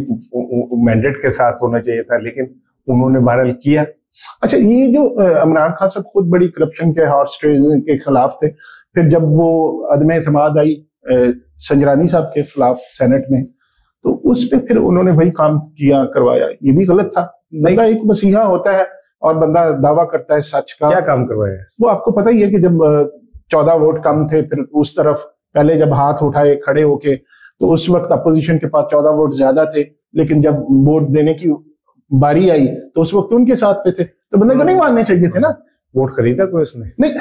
मैंडेट के साथ होना चाहिए था, लेकिन उन्होंने बहरहाल किया। अच्छा, ये जो इमरान खान साहब खुद बड़ी करप्शन के हॉर्स ट्रेडिंग के खिलाफ थे, फिर जब वो अदम एतमाद आई संजरानी साहब के खिलाफ सेनेट में, तो उस पे फिर उन्होंने भाई काम किया, करवाया, ये भी गलत था। बंदा एक मसीहा होता है और बंदा दावा करता है सच का। क्या काम करवाया? वो आपको पता ही है कि जब 14 वोट कम थे, फिर उस तरफ पहले जब हाथ उठाए खड़े होके, तो उस वक्त अपोजिशन के पास 14 वोट ज्यादा थे, लेकिन जब वोट देने की बारी आई तो उस वक्त उनके साथ पे थे, तो बंदे को नहीं मानने चाहिए थे ना। वोट खरीदा कोई उसने? नहीं।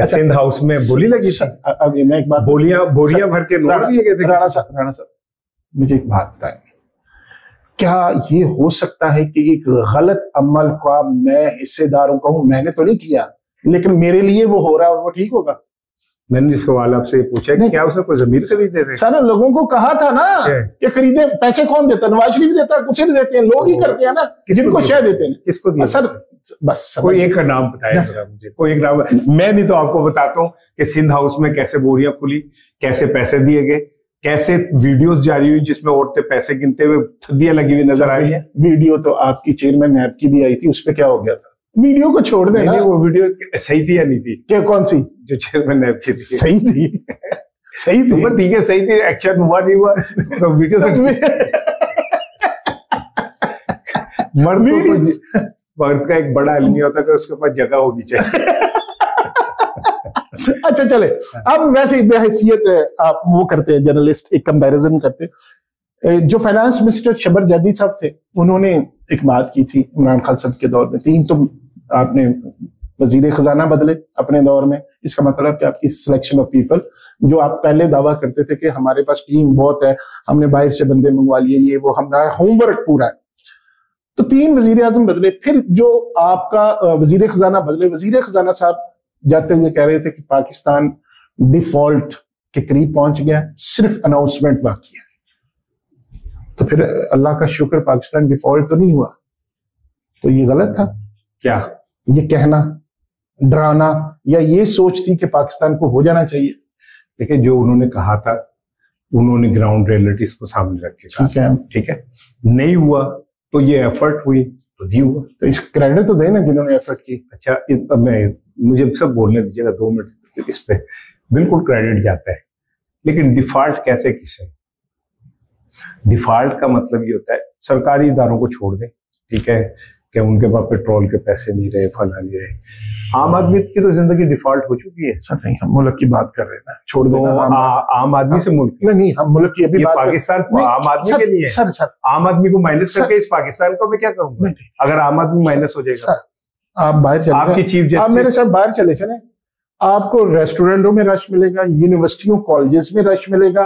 सिंध हाउस में बोली लगी थी। अब मैं एक बात, बोलियां भर के नोट दिए गए थे। राणा साहब मुझे एक बात बताएं, क्या ये हो सकता है कि एक गलत अमल का मैं हिस्सेदार कहूं, मैंने तो नहीं किया लेकिन मेरे लिए वो हो रहा है, वो ठीक होगा? मैंने सवाल आपसे पूछा कि क्या उसने कोई जमीर खरीदे थे? सारे लोगों को कहा था ना कि खरीदे, पैसे कौन देता? नवाज शरीफ देता? कुछ नहीं देते हैं, लोग ही करते हैं ना, जिनको शह देते हैं। किसको दिया सर? बस कोई एक का नाम बताया मुझे, कोई एक नाम। मैं नहीं तो आपको बताता हूँ कि सिंध हाउस में कैसे बोरियां खुली, कैसे पैसे दिए गए, कैसे वीडियोस जारी हुई जिसमें औरतें पैसे गिनते हुए थद्दियां लगी हुई नजर आई है। वीडियो तो आपकी चेयरमैन नैब की भी आई थी, उस पर क्या हो गया था? वीडियो को छोड़ देना। वो वीडियो सही थी या नहीं थी? क्या, कौन सी? जो चेयरमैन नैब की थी। सही थी। सही थी, ठीक है, सही थी। एक्शन हुआ नहीं हुआ तो वीडियो मर्द का एक बड़ा अलमी होता है कि उसके पास जगह होनी चाहिए। अच्छा चले, अब वैसे ही बेहैसियत आप वो करते हैं, जर्नलिस्ट एक कंपैरिजन करते, जो फाइनेंस मिनिस्टर शबर जैदी साहब थे, उन्होंने एक बात की थी इमरान खान साहब के दौर में, 3 तो आपने वजीर खजाना बदले अपने दौर में, इसका मतलब कि आपकी सिलेक्शन ऑफ पीपल, जो आप पहले दावा करते थे कि हमारे पास टीम बहुत है, हमने बाहर से बंदे मंगवा लिए, ये वो, हमारा होमवर्क पूरा है, तो 3 वजीर आजम बदले। फिर जो आपका वजीर खजाना बदले, वजीर खजाना साहब जाते हुए कह रहे थे कि पाकिस्तान डिफॉल्ट के करीब पहुंच गया, सिर्फ अनाउंसमेंट बाकी है। तो फिर अल्लाह का शुक्र पाकिस्तान डिफॉल्ट तो नहीं हुआ, तो ये गलत था क्या? ये कहना, डराना, या ये सोच थी कि पाकिस्तान को हो जाना चाहिए? देखिए, जो उन्होंने कहा था, उन्होंने ग्राउंड रियलिटीज को सामने रख के कहा। ठीक है, नहीं हुआ तो ये एफर्ट हुई तो नहीं हुआ, तो इस क्रेडिट तो देना जिन्होंने एफर्ट की। अच्छा, मुझे सब बोलने दीजिएगा 2 मिनट, इस पे बिल्कुल क्रेडिट जाता है, लेकिन डिफॉल्ट कहते किसे? डिफॉल्ट का मतलब ये होता है सरकारी इदारों को छोड़ दें, ठीक है, कि उनके पास पेट्रोल के पैसे नहीं रहे, फला नहीं रहे। आम आदमी की तो जिंदगी डिफॉल्ट हो चुकी है। सर नहीं, हम मुल्क की बात कर रहे हैं, छोड़ दो आम आदमी से मुल्क। नहीं, हम मुल्क की अभी बात, पाकिस्तान आम आदमी के लिए। सर आम आदमी को माइनस करके इस पाकिस्तान को मैं क्या करूंगा अगर आम आदमी माइनस हो जाएगा? आप बाहर चले, आपकी चीफ जस्टिस, आप मेरे साथ बाहर चले चले, आपको रेस्टोरेंटों में रश मिलेगा, यूनिवर्सिटियों कॉलेजेस में रश मिलेगा,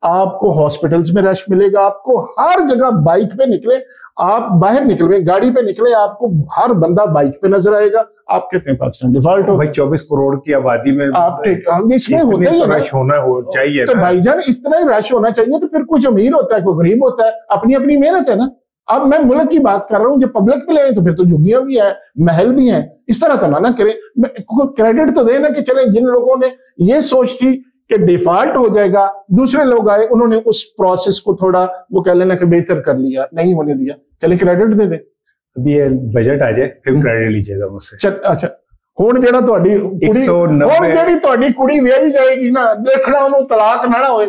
आपको हॉस्पिटल्स में रश मिलेगा, आपको हर जगह बाइक पे निकले, आप बाहर निकले, गाड़ी पे निकले, आपको हर बंदा बाइक पे नजर आएगा। आप कहते हैं पाकिस्तान डिफॉल्ट हो। भाई 24 करोड़ की आबादी में आप इसमें होता ही रश होना चाहिए, तो भाईजान इस तरह ही रश होना चाहिए। तो फिर कुछ अमीर होता है, कोई गरीब होता है, अपनी अपनी मेहनत है ना। अब मैं मुल्क की बात कर रहा हूँ, जब पब्लिक पे ले तो फिर तो झुग्गियां भी है, महल भी हैं। इस तरह तो ना करें, क्रेडिट तो देना कि चले जिन लोगों ने ये सोच थी कि डिफॉल्ट हो जाएगा, दूसरे लोग आए, उन्होंने उस प्रोसेस को थोड़ा वो कह लेना कि बेहतर कर लिया, नहीं होने दिया, चले क्रेडिट दे दे। अभी ये बजट आ जाए फिर क्रेडिट लीजिएगा मुझसे। अच्छा ਹੁਣ ਜਿਹੜਾ ਤੁਹਾਡੀ ਕੁੜੀ ਹੁਣ ਜਿਹੜੀ ਤੁਹਾਡੀ ਕੁੜੀ ਵਿਆਹੀ ਜਾਏਗੀ ਨਾ, ਦੇਖਣਾ ਉਹਨੂੰ ਤਲਾਕ ਨਾ ਹੋਏ,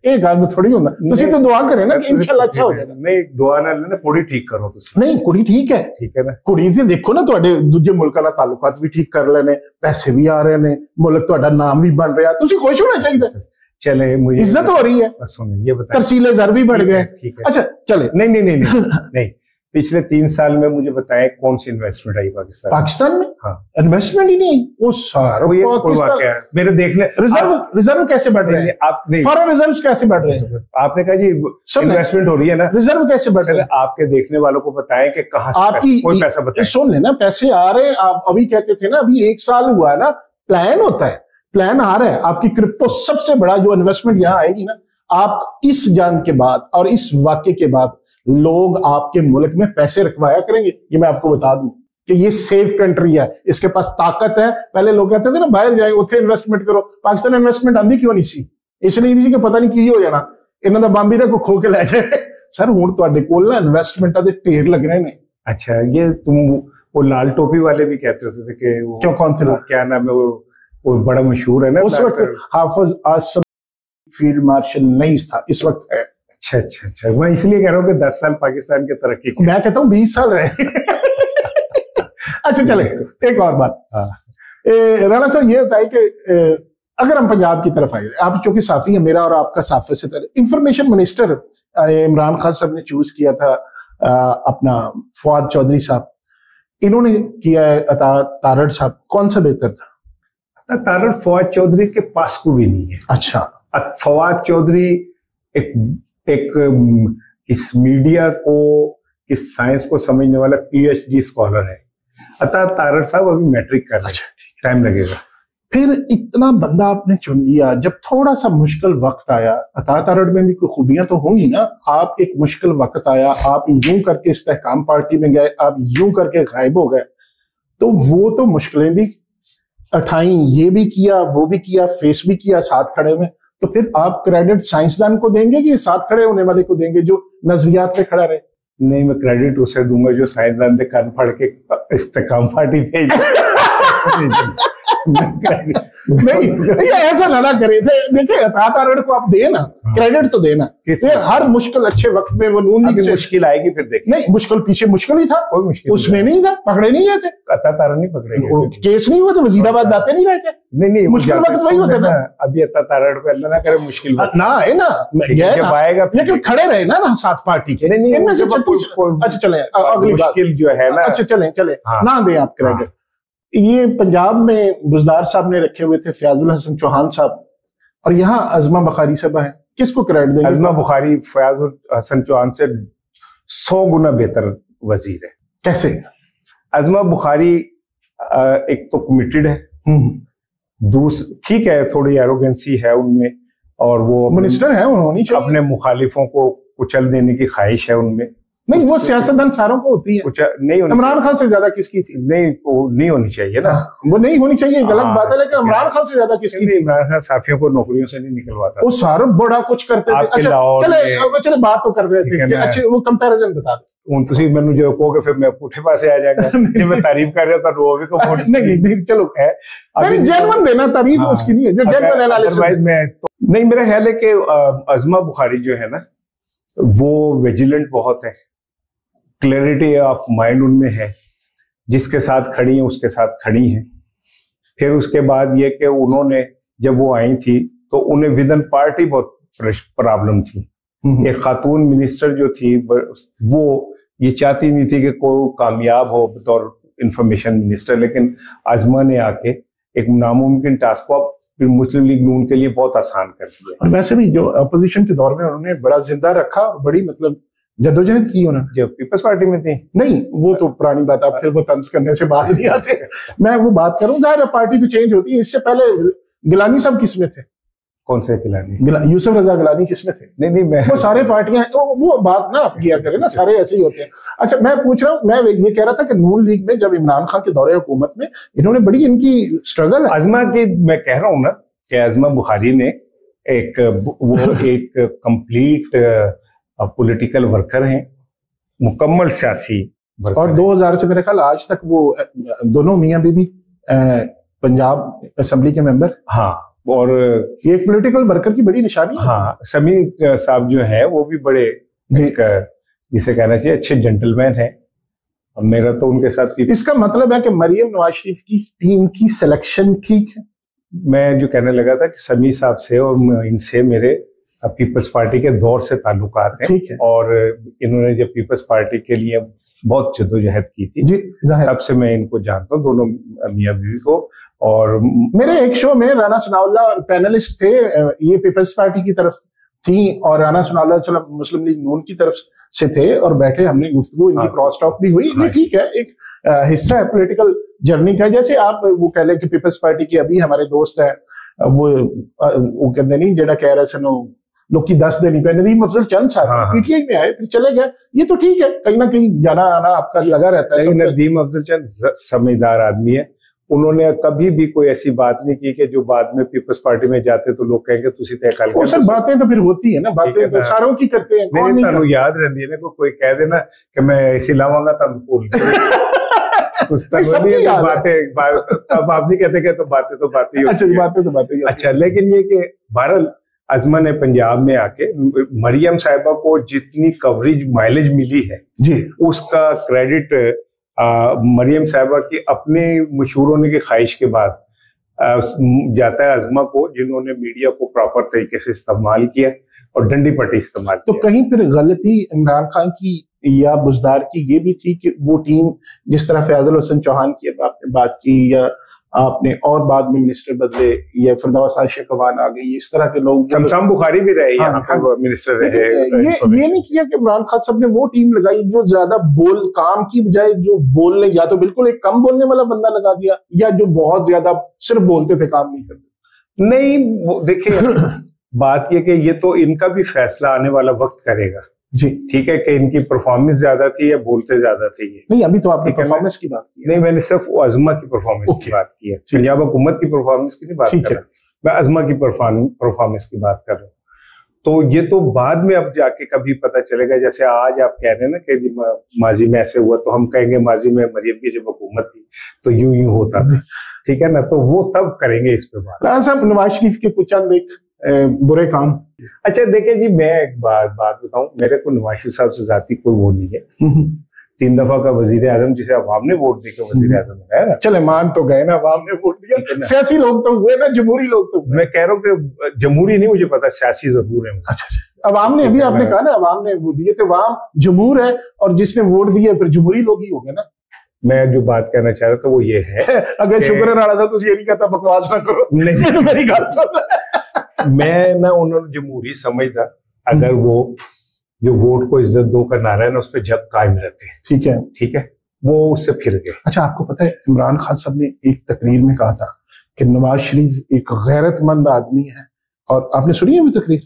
ਇਹ ਗੱਲ ਥੋੜੀ ਹੁੰਦਾ। ਤੁਸੀਂ ਤਾਂ ਦੁਆ ਕਰੇ ਨਾ ਕਿ ਇਨਸ਼ਾਅੱਲਾ ਅੱਛਾ ਹੋ ਜਾਏਗਾ। ਨਹੀਂ ਦੁਆ ਨਾਲ ਨਾ, ਕੁੜੀ ਠੀਕ ਕਰੋ ਤੁਸੀਂ। ਨਹੀਂ ਕੁੜੀ ਠੀਕ ਹੈ ਨਾ, ਕੁੜੀ ਤੇ ਦੇਖੋ ਨਾ ਤੁਹਾਡੇ ਦੂਜੇ ਮੁਲਕਾਂ ਨਾਲ ਤਾਲੁਕਾਤ ਵੀ ਠੀਕ ਕਰ ਲੈਣੇ, ਪੈਸੇ ਵੀ ਆ ਰਹੇ ਨੇ, ਮੁਲਕ ਤੁਹਾਡਾ ਨਾਮ ਵੀ ਬਣ ਰਿਹਾ, ਤੁਸੀਂ ਖੁਸ਼ ਹੋਣਾ ਚਾਹੀਦਾ। चले मुझे इज्जत हो रही है, ये बताएं, तरसीले ज़र भी बढ़ गए। अच्छा चले, नहीं पिछले 3 साल में मुझे बताएं कौन सी इन्वेस्टमेंट आई पाकिस्तान में? हाँ, इन्वेस्टमेंट ही नहीं, वो सारा मेरे देखने रिजर्व कैसे बढ़ रहे हैं, आप फॉरेन रिजर्व्स कैसे बढ़ रहे हैं? आपने कहा जी इन्वेस्टमेंट हो रही है ना, रिजर्व कैसे बढ़ रहे हैं? आपके देखने वालों को बताएं कि कहाँ आपकी कोई पैसा बताएं। सुन लेना, पैसे आ रहे हैं। आप अभी कहते थे ना, अभी 1 साल हुआ है ना, प्लान होता है, प्लान आ रहा है। आपकी क्रिप्टो सबसे बड़ा जो इन्वेस्टमेंट यहाँ आएगी ना, आप इस जान के बाद और इस वाक्य के बाद लोग आपके मुल्क में पैसे रखवाया करेंगे। ये मैं आपको बता दूं कि ये सेफ कंट्री है, इसके पास ताकत है। पहले लोग कहते थे ना बाहर जाए उत्थे इन्वेस्टमेंट करो, पाकिस्तान इन्वेस्टमेंट आंदी क्यों नहीं सी? इसलिए नहीं कि पता नहीं की हो जाना, इन्हों का बंब ही ना को खो के लै जाए। सर हुण तुहाडे कोल ना इन्वेस्टमेंटां दे ढेर लगने ने। अच्छा, ये तुम वो लाल टोपी वाले भी कहते होते थे कि क्यों, कौन से क्या नाम है वो बड़ा मशहूर है ना उस वक्त, हाफिज आसिम फील्ड मार्शल नहीं था, इस वक्त है। अच्छा, मैं इसलिए कह रहा हूँ कि 10 साल पाकिस्तान की तरक्की, मैं कहता हूँ 20 साल रहे। अच्छा चले, एक और बात। राणा साहब, ये होता है कि अगर हम पंजाब की तरफ आए, आप चूंकि साफी है, मेरा और आपका साफे से तरह इंफॉर्मेशन मिनिस्टर इमरान खान साहब ने चूज किया था अपना फवाद चौधरी साहब, इन्होंने किया है अता तारड़ साहब, कौन सा बेहतर था? तारड़ फवाद चौधरी के पास को भी नहीं है। अच्छा, फवाद चौधरी एक इस मीडिया को, इस साइंस को समझने वाला PhD स्कॉलर है। अता तारड़ साहब अभी मैट्रिक कर रहे हैं, टाइम लगेगा। फिर इतना बंदा आपने चुन लिया, जब थोड़ा सा मुश्किल वक्त आया, अता तारड़ में भी कोई खूबियां तो होंगी ना, आप एक मुश्किल वक्त आया, आप यूं करके इस्तेहकाम पार्टी में गए, आप यूं करके गायब हो गए, तो वो तो मुश्किलें भी उठाई, ये भी किया, वो भी किया, फेस भी किया साथ खड़े में, तो फिर आप क्रेडिट साइंसदान को देंगे कि साथ खड़े होने वाले को देंगे जो नजरियात पे खड़ा रहे? नहीं, मैं क्रेडिट उसे दूंगा जो साइंसदान से कान फाड़ के इस्तेकाम पार्टी भेज। नहीं ऐसा ना करे। देखिए अता तारड़ को आप देना, क्रेडिट तो देना, हर मुश्किल अच्छे वक्त में वो नून लीग से मुश्किल आएगी फिर देखिए। नहीं, मुश्किल पीछे मुश्किल ही था, कोई मुश्किल उसमें नहीं था, पकड़े नहीं गए थे। अता तारड़ नहीं पकड़े, केस नहीं हुआ तो वजीराबाद जाते नहीं रहते। नहीं मुश्किल वक्त वही होता है। अभी अता तारड़ को अल्लाह ना करे मुश्किल ना है ना, आएगा, लेकिन खड़े रहे ना साथ पार्टी के। इनमें से 36। अच्छा चले अगली मुश्किल जो है ना। अच्छा चले ना दे आप क्रेडिट। ये पंजाब में बुजदार साहब ने रखे हुए थे फयाजुल हसन चौहान साहब, और यहाँ अजमा बुखारी साहब हैं, किसको क्रेडिट देंगे? अजमा बुखारी फयाजुल हसन चौहान से 100 गुना बेहतर वजीर है। कैसे? अजमा बुखारी एक तो कमिटेड है, ठीक है, थोड़ी एरोगेंसी है उनमें, और वो मिनिस्टर है, उन्होंने अपने मुखालिफों को कुचल देने की ख्वाहिश है उनमें। नहीं, वो सियासतदान सारों को होती है, नहीं इमरान खान से ज्यादा किसकी थी? नहीं, वो नहीं होनी चाहिए ना, वो नहीं होनी चाहिए, गलत बात है, लेकिन इमरान खान से ज्यादा किसकी थी? इमरान खान साफियों को नौकरियों से नहीं निकलवाता, वो सारे बड़ा कुछ करते थे। अच्छा चले बात तो कर रहे थे, अच्छे वो कंपैरिजन बता दो। ਤੁਸੀਂ ਮੈਨੂੰ जो कहोगे फिर मैं पुठे पासे आ जाएगा। जब मैं तारीफ कर रहा था वो भी को नहीं चलो है, अभी जेन्युइन देना, तारीफ उसकी नहीं है, जो जेन्युइन एनालिसिस में नहीं। मेरा ख्याल है कि अजमा बुखारी जो है ना, वो विजिलेंट बहुत है, क्लैरिटी ऑफ माइंड उनमें है, जिसके साथ खड़ी हैं उसके साथ खड़ी हैं। फिर उसके बाद ये कि उन्होंने जब वो आई थी तो उन्हें विदन पार्टी बहुत प्रॉब्लम थी। एक खातून मिनिस्टर जो थी वो ये चाहती नहीं थी कि कोई कामयाब हो बतौर इंफॉर्मेशन मिनिस्टर, लेकिन आजमा ने आके एक नामुमकिन टास्क को फिर मुस्लिम लीग नून के लिए बहुत आसान कर दिया। और वैसे भी जो अपोजिशन के दौर में उन्होंने बड़ा जिंदा रखा और बड़ी मतलब जद्दोजहद की उन्होंने। जब पीपल्स पार्टी में थी नहीं, वो तो पुरानी बात, आप फिर वो तंज करने से बात नहीं आते। मैं वो बात करूं, जाहिर पार्टी तो चेंज होती है। इससे पहले गिलानी साहब किस में थे? कौन से गिलानी? यूसुफ रजा गिलानी किसमें थे? नहीं मैं वो सारे पार्टियां वो बात ना आप किया करें ना, सारे ऐसे ही होते हैं। अच्छा मैं पूछ रहा हूँ, मैं ये कह रहा था कि नून लीग में जब इमरान खान के दौरे हुकूमत में इन्होंने बड़ी इनकी स्ट्रगल है। आजमा की मैं कह रहा हूँ ना कि आजमा बुखारी ने एक कंप्लीट पॉलिटिकल वर्कर हैं, मुकम्मल सियासी वर्कर। और 2000 से मेरे ख्याल आज तक वो दोनों मियां बीवी पंजाब असेंबली के मेंबर। हाँ, और ये एक पॉलिटिकल वर्कर की बड़ी निशानी है। हाँ, समी साहब जो है वो भी बड़े जिसे कहना चाहिए अच्छे जेंटलमैन हैं। और मेरा तो उनके साथ इसका मतलब है कि मरियम नवाज शरीफ की टीम की सिलेक्शन ठीक है। मैं जो कहने लगा था कि समी साहब से और इनसे मेरे पीपल्स पार्टी के दौर से ताल्लुकात हैं। ठीक है। और इन्होंने जब पीपल्स पार्टी के लिए बहुत जद्दोजहद की थी तब से मैं इनको जानता हूँ, दोनों मियां बीवी को। और मेरे एक शो में राना सनाउल्लाह और पैनलिस्ट थे, ये पीपल्स पार्टी की तरफ थी और राना सनाउल्लाह मुस्लिम लीग नून की तरफ से थे, और बैठे हमने गुफ्तगू, इनकी क्रॉस टॉक भी हुई। ये ठीक है, एक हिस्सा है पॉलिटिकल जर्नी का। जैसे आप वो कह लें कि पीपल्स पार्टी के अभी हमारे दोस्त है वो कहते नहीं जेड़ा कह रहे सन लोग की 10 देनी पे नदीम अफजल चंद साहब पीटीआई में आए फिर चले गए। ये तो ठीक है, कहीं ना कहीं जाना आना आपका लगा रहता है। नदीम अफजल चंद समझदार आदमी है, उन्होंने कभी भी कोई ऐसी बात नहीं की कि जो बाद में पीपल्स पार्टी में जाते तो लोग कहेंगे तुसी तय कल वो सब बातें तो फिर होती है ना, बातें तो सारों की करते हैं। मेरी तानू याद रहती है ना, कोई कह देना कि मैं ऐसी लावांगा तब भूल बातें अब आप नहीं कहते कि तो बातें ही। अच्छा, बातें तो बातें। अच्छा, लेकिन ये कि बहरहाल आजमा ने पंजाब में आके मरियम साहिबा को जितनी कवरेज माइलेज मिली है जी, उसका क्रेडिट मरियम साहिबा की अपने मशहूर होने की ख्वाहिश के बाद जाता है आजमा को, जिन्होंने मीडिया को प्रॉपर तरीके से इस्तेमाल किया और डंडी पट्टी इस्तेमाल तो किया। कहीं फिर गलती इमरान खान की या बुजदार की ये भी थी कि वो टीम जिस तरह फैजल हसन चौहान की आपने बात की, या आपने और बाद में मिनिस्टर बदले, या फिरदौस आयशा कवान आ गई, इस तरह के लोग, शमशाम बुखारी भी रहे यहाँ पर मिनिस्टर रहे। ये नहीं किया कि इमरान खान साहब ने वो टीम लगाई जो ज्यादा काम की बजाय जो बोलने, या तो बिल्कुल एक कम बोलने वाला बंदा लगा दिया, या जो बहुत ज्यादा सिर्फ बोलते थे काम नहीं करते। नहीं देखिए बात ये कि ये तो इनका भी फैसला आने वाला वक्त करेगा जी। ठीक है कि इनकी परफॉर्मेंस ज्यादा थी या बोलते ज्यादा थे ये नहीं, अभी तो आपने परफॉर्मेंस की बात की। नहीं, मैंने सिर्फ आजमा की परफॉर्मेंस की बात की है, पंजाब हुकूमत की परफॉर्मेंस की नहीं बात कर रहा, मैं आजमा की परफॉर्मेंस की बात कर रहा हूँ। तो ये तो बाद में अब जाके कभी पता चलेगा। जैसे आज आप कह रहे हैं ना कि माजी में ऐसे हुआ, तो हम कहेंगे माजी में मरियम की जब हुकूमत थी तो यूं होता था, ठीक है ना, तो वो तब करेंगे इस पे बात। राना साहब, नवाज शरीफ के कुछ चंद एक बुरे काम। अच्छा देखिए जी, मैं एक बात बताऊं, मेरे को नवाज शरीफ साहब से जाती कोई वो नहीं है। 3 दफा का वजीर आजम जिसे अवाम ने वोट देकर वजीर आजम बनाया ना, चले मान तो गए ना, अवाम ने वोट दिया, सियासी लोग तो हुए ना, जमहूरी लोग तो हुए। मैं कह रहा हूँ कि जमहूरी नहीं, मुझे पता सियासी जरूर है। अच्छा, अवाम ने, अभी आपने कहा ना अवाम ने वोट दिए थे, अवाम जमहूर है और जिसने वोट दिए फिर जमहूरी लोग ही हो गए ना। मैं जो बात कहना चाह रहा था वो ये है अगर शुक्र है राणा साहब, ये नहीं कहता बकवास ना करो, नहीं मेरी बात सुन। मैं ना उन्होंने जमहूरी समझता अगर वो जो वोट को इज्जत दो का नारा है ना, उस पर जब कायम रहते हैं। ठीक है, वो उससे फिर गए। अच्छा, आपको पता है इमरान खान साहब ने एक तकरीर में कहा था कि नवाज शरीफ एक गैरतमंद आदमी है, और आपने सुनी है वो तकरीर?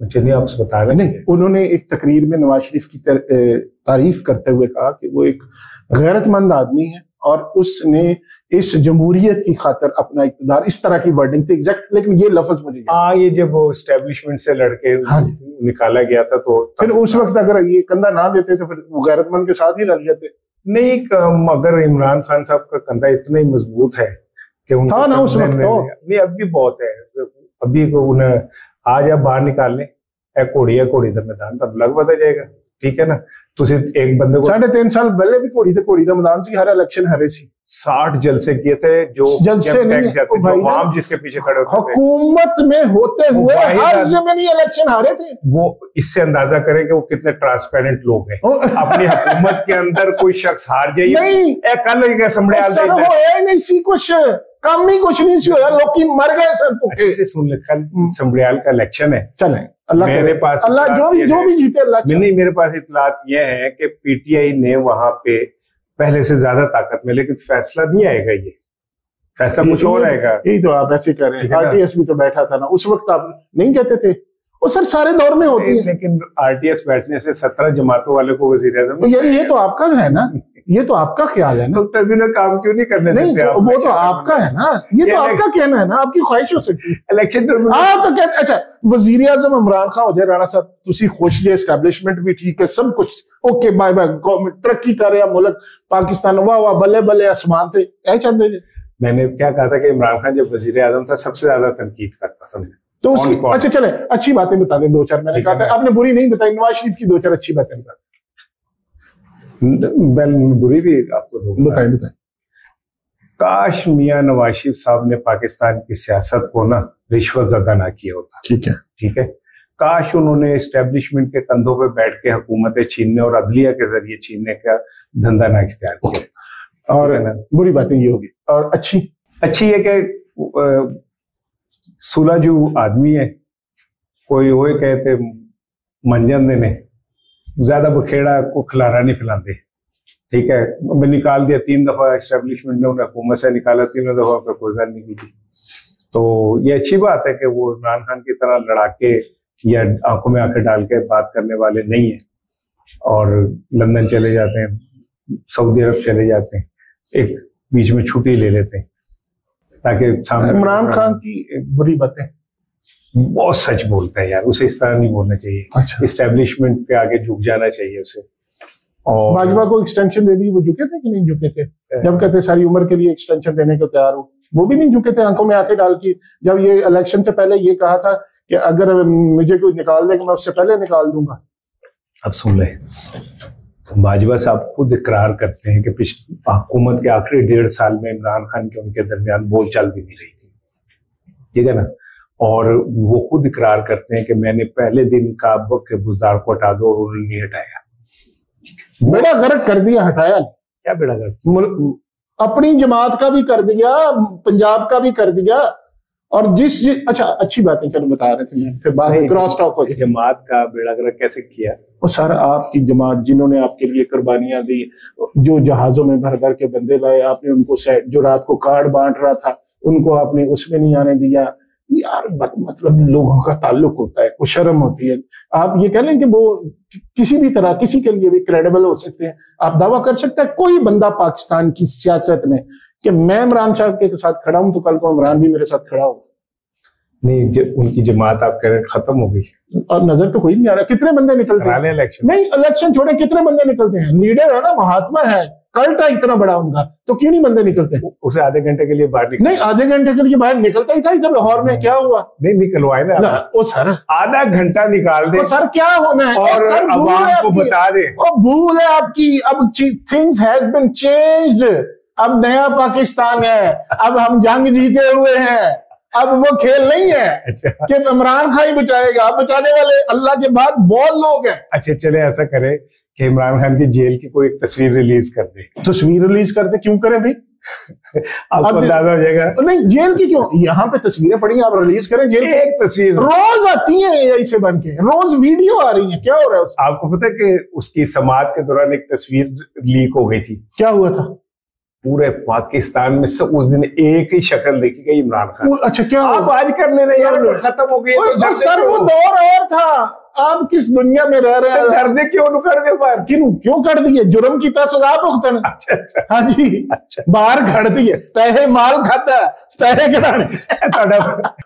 चलिए आप बता रहे। नहीं, उन्होंने एक तकरीर में नवाज शरीफ की तारीफ करते हुए कहा कि वो एक गैरतमंद आदमी है और उसने इस जमहूरियत की खातिर अपना इक़्तिदार, इस तरह की वर्डिंग थी एग्जैक्ट, लेकिन ये लफ्ज मुझे ये जब वो एस्टेब्लिशमेंट से लड़के निकाला गया था तो फिर उस वक्त अगर ये कंधा ना देते तो फिर वो गैरतमंद के साथ ही लड़ जाते। नहीं, अगर इमरान खान साहब का कंधा इतना ही मजबूत है कि था ना उस वक्त, तो नहीं अब भी बहुत है, अभी उन्हें आज आप बाहर निकाल लें घोड़ी का मैदान तब लग पता जाएगा। ठीक है ना, तो सिर्फ एक बंदे को 3.5 साल पहले भी घोड़ी का मैदान से हर इलेक्शन हरे सी 60 जलसे किए थे, जो जलसे नहीं, जिसके पीछे खड़े होते थे हुकूमत में होते हुए हर ज़मीनी इलेक्शन हारे थे। वो इससे अंदाजा करें कि वो कितने ट्रांसपेरेंट लोग हैं। अपनी हुकूमत के अंदर कोई शख्स हार जाए नहीं, कल काम ही कुछ नहीं हुआ, लोग मर गए सर भूखे। सुन ले, कल संबड़ियाल का इलेक्शन है, चले मेरे पास अल्लाह जो भी जीते अल्लाह। नहीं, मेरे पास इतलात ये है कि पीटीआई ने वहां पे पहले से ज्यादा ताकत में, लेकिन फैसला नहीं आएगा ये फैसला कुछ और रहेगा। यही तो आप ऐसे कर रहे हैं। आरटीएस भी तो बैठा था ना उस वक्त, आप नहीं कहते थे? वो सर सारे दौर में होती है। लेकिन आरटीएस बैठने से 17 जमातों वाले को वज़ीर-ए-आज़म, यार ये तो आपका है ना, ये तो आपका ख्याल है ना। तो ट्रिब्यूनल काम क्यों नहीं करने नहीं देते? वो तो आपका है ना, ये तो आपका कहना है ना, आपकी ख्वाहिश हो सकती है। इलेक्शन ट्रिब्यूनल आप तो कहते, अच्छा वजीर आजम इमरान खान हो जाए, राणा साहब तुसी खुश जे, एस्टैब्लिशमेंट भी ठीक है, सब कुछ ओके, बाय बाय, गवर्नमेंट तरक्की कर रहा, मुल्क पाकिस्तान वाह वाह बल्ले बल्ले आसमान थे, ऐ चाहते थे। मैंने क्या कहा था कि इमरान खान जब वजीर आजम था सबसे ज्यादा तनकीद करता था, तो उसकी अच्छा चले अच्छी बातें बता दें दो चार। मैंने कहा था आपने बुरी नहीं बताई, नवाज शरीफ की दो चार अच्छी बातें बता दें। बुरी भी आपको बताएं बताएं। काश मियां नवाज शरीफ साहब ने पाकिस्तान की सियासत को ना रिश्वत ज़दा ना किया होता। ठीक है, ठीक है। काश उन्होंने एस्टेब्लिशमेंट के कंधों पे बैठ के हुकूमतें छीनने और अदलिया के जरिए छीनने का धंधा ना इख्तियार किया। और बुरी बातें ये होगी, और अच्छी है कि सुलझू आदमी है, कोई वो कहते मंजन देने ज्यादा बखेड़ा को खिलारा नहीं खिलाते। ठीक है, मैं निकाल दिया 3 दफा एस्टेब्लिशमेंट ने उन्हें हुकूमत से निकाला, 3 दफा पर कोई गल नहीं की। तो ये अच्छी बात है कि वो इमरान खान की तरह लड़ाके या आंखों में आंखें डाल के बात करने वाले नहीं है, और लंदन चले जाते हैं, सऊदी अरब चले जाते हैं, एक बीच में छुट्टी ले लेते हैं ताकि सामने। इमरान खान की बुरी बातें बहुत सच बोलता है यार, उसे इस तरह नहीं बोलना चाहिए। अच्छा। इस्टेब्लिशमेंट के आगे झुक जाना चाहिए उसे। और भाजपा को एक्सटेंशन दे दी, वो झुके थे कि नहीं झुके थे? जब कहते सारी उम्र के लिए एक्सटेंशन देने को तैयार हो, वो भी नहीं झुके थे आंखों में आंखें डाल की। जब ये इलेक्शन से पहले ये कहा था कि अगर मुझे कोई निकाल दे मैं उससे पहले निकाल दूंगा। अब सुन ले, भाजपा साहब खुद इकरार करते हैं कि पिछली हुकूमत के आखिरी 1.5 साल में इमरान खान के उनके दरमियान बोलचाल भी नहीं रही थी। ठीक है ना, और वो खुद इकरार करते हैं कि मैंने पहले दिन काब के बुजदार को हटा दो, और उन्होंने नहीं हटाया। बेड़ा गर्क कर दिया, हटाया नहीं। क्या बेड़ा गर्क? अपनी जमात का भी कर दिया, पंजाब का भी कर दिया, और अच्छा अच्छी बातें चलो बता रहे थे, मैं फिर बाद में क्रॉस टॉक हो गई। जमात का बेड़ा गर्क कैसे किया? वो सारा आपकी जमात, जिन्होंने आपके लिए कुर्बानियां दी, जो जहाजों में भर भर के बंदे लाए, आपने उनको सेट, जो रात को कार्ड बांट रहा था उनको आपने उसमें नहीं आने दिया। यार मतलब लोगों का ताल्लुक होता है, कुछ शर्म होती है। आप ये कह लें कि वो किसी भी तरह किसी के लिए भी क्रेडिबल हो सकते हैं। आप दावा कर सकते हैं कोई बंदा पाकिस्तान की सियासत में कि मैं इमरान साहब के साथ खड़ा हूं तो कल को इमरान भी मेरे साथ खड़ा होगा? नहीं, उनकी जमात आप कह रहे हैं खत्म हो गई, और नजर तो कोई नहीं आ रहा। कितने बंदे निकलते हैं इलेक्शन? नहीं, इलेक्शन छोड़े, कितने बंदे निकलते हैं? लीडर है ना, महात्मा है, कल्ट है इतना बड़ा उनका, तो क्यों नहीं बंदे निकलते? उसे आधे घंटे के लिए बाहर नहीं, आधे घंटे के लिए बाहर निकलता ही था इधर लाहौर में। क्या हुआ? नहीं निकलवाए ना, वो सर आधा घंटा निकाल दे। सर क्या होना है? और सर अवाम को बता दे। भूल है आपकी, अब थिंग्स हैज बीन चेंज्ड, अब नया पाकिस्तान है, अब हम जंग जीते हुए हैं, अब वो खेल नहीं है। अच्छा। कि इमरान खान ही बचाएगा, बचाने वाले अल्लाह के बाद बहुत लोग हैं। अच्छा चले ऐसा करें कि इमरान खान की जेल की कोई एक तस्वीर रिलीज कर दे। तस्वीर रिलीज करते क्यों करें भाई? आपको अंदाजा हो जाएगा। तो नहीं, जेल की क्यों? यहाँ पे तस्वीरें पड़ी हैं, आप रिलीज करें जेल की। एक तस्वीर रोज आती है ऐसे बन के, रोज वीडियो आ रही है। क्या हो रहा है उसमें? आपको पता है कि उसकी समाअत के दौरान एक तस्वीर लीक हो गई थी। क्या हुआ था? पूरे पाकिस्तान में सब उस दिन एक ही शक्ल देखी गई, इमरान खान। अच्छा क्या आप आज कर ले रहे यार, खत्म हो गई। सर वो दौर और था, आप किस दुनिया में रह रहे हैं? डर से क्यों कर दे बाहर? क्यों कर दिए? जुर्म की सजा भुगतन। अच्छा अच्छा, हाँ जी, अच्छा बाहर खड़ दिए, पैसे माल खाता पैसे कढ़ाने।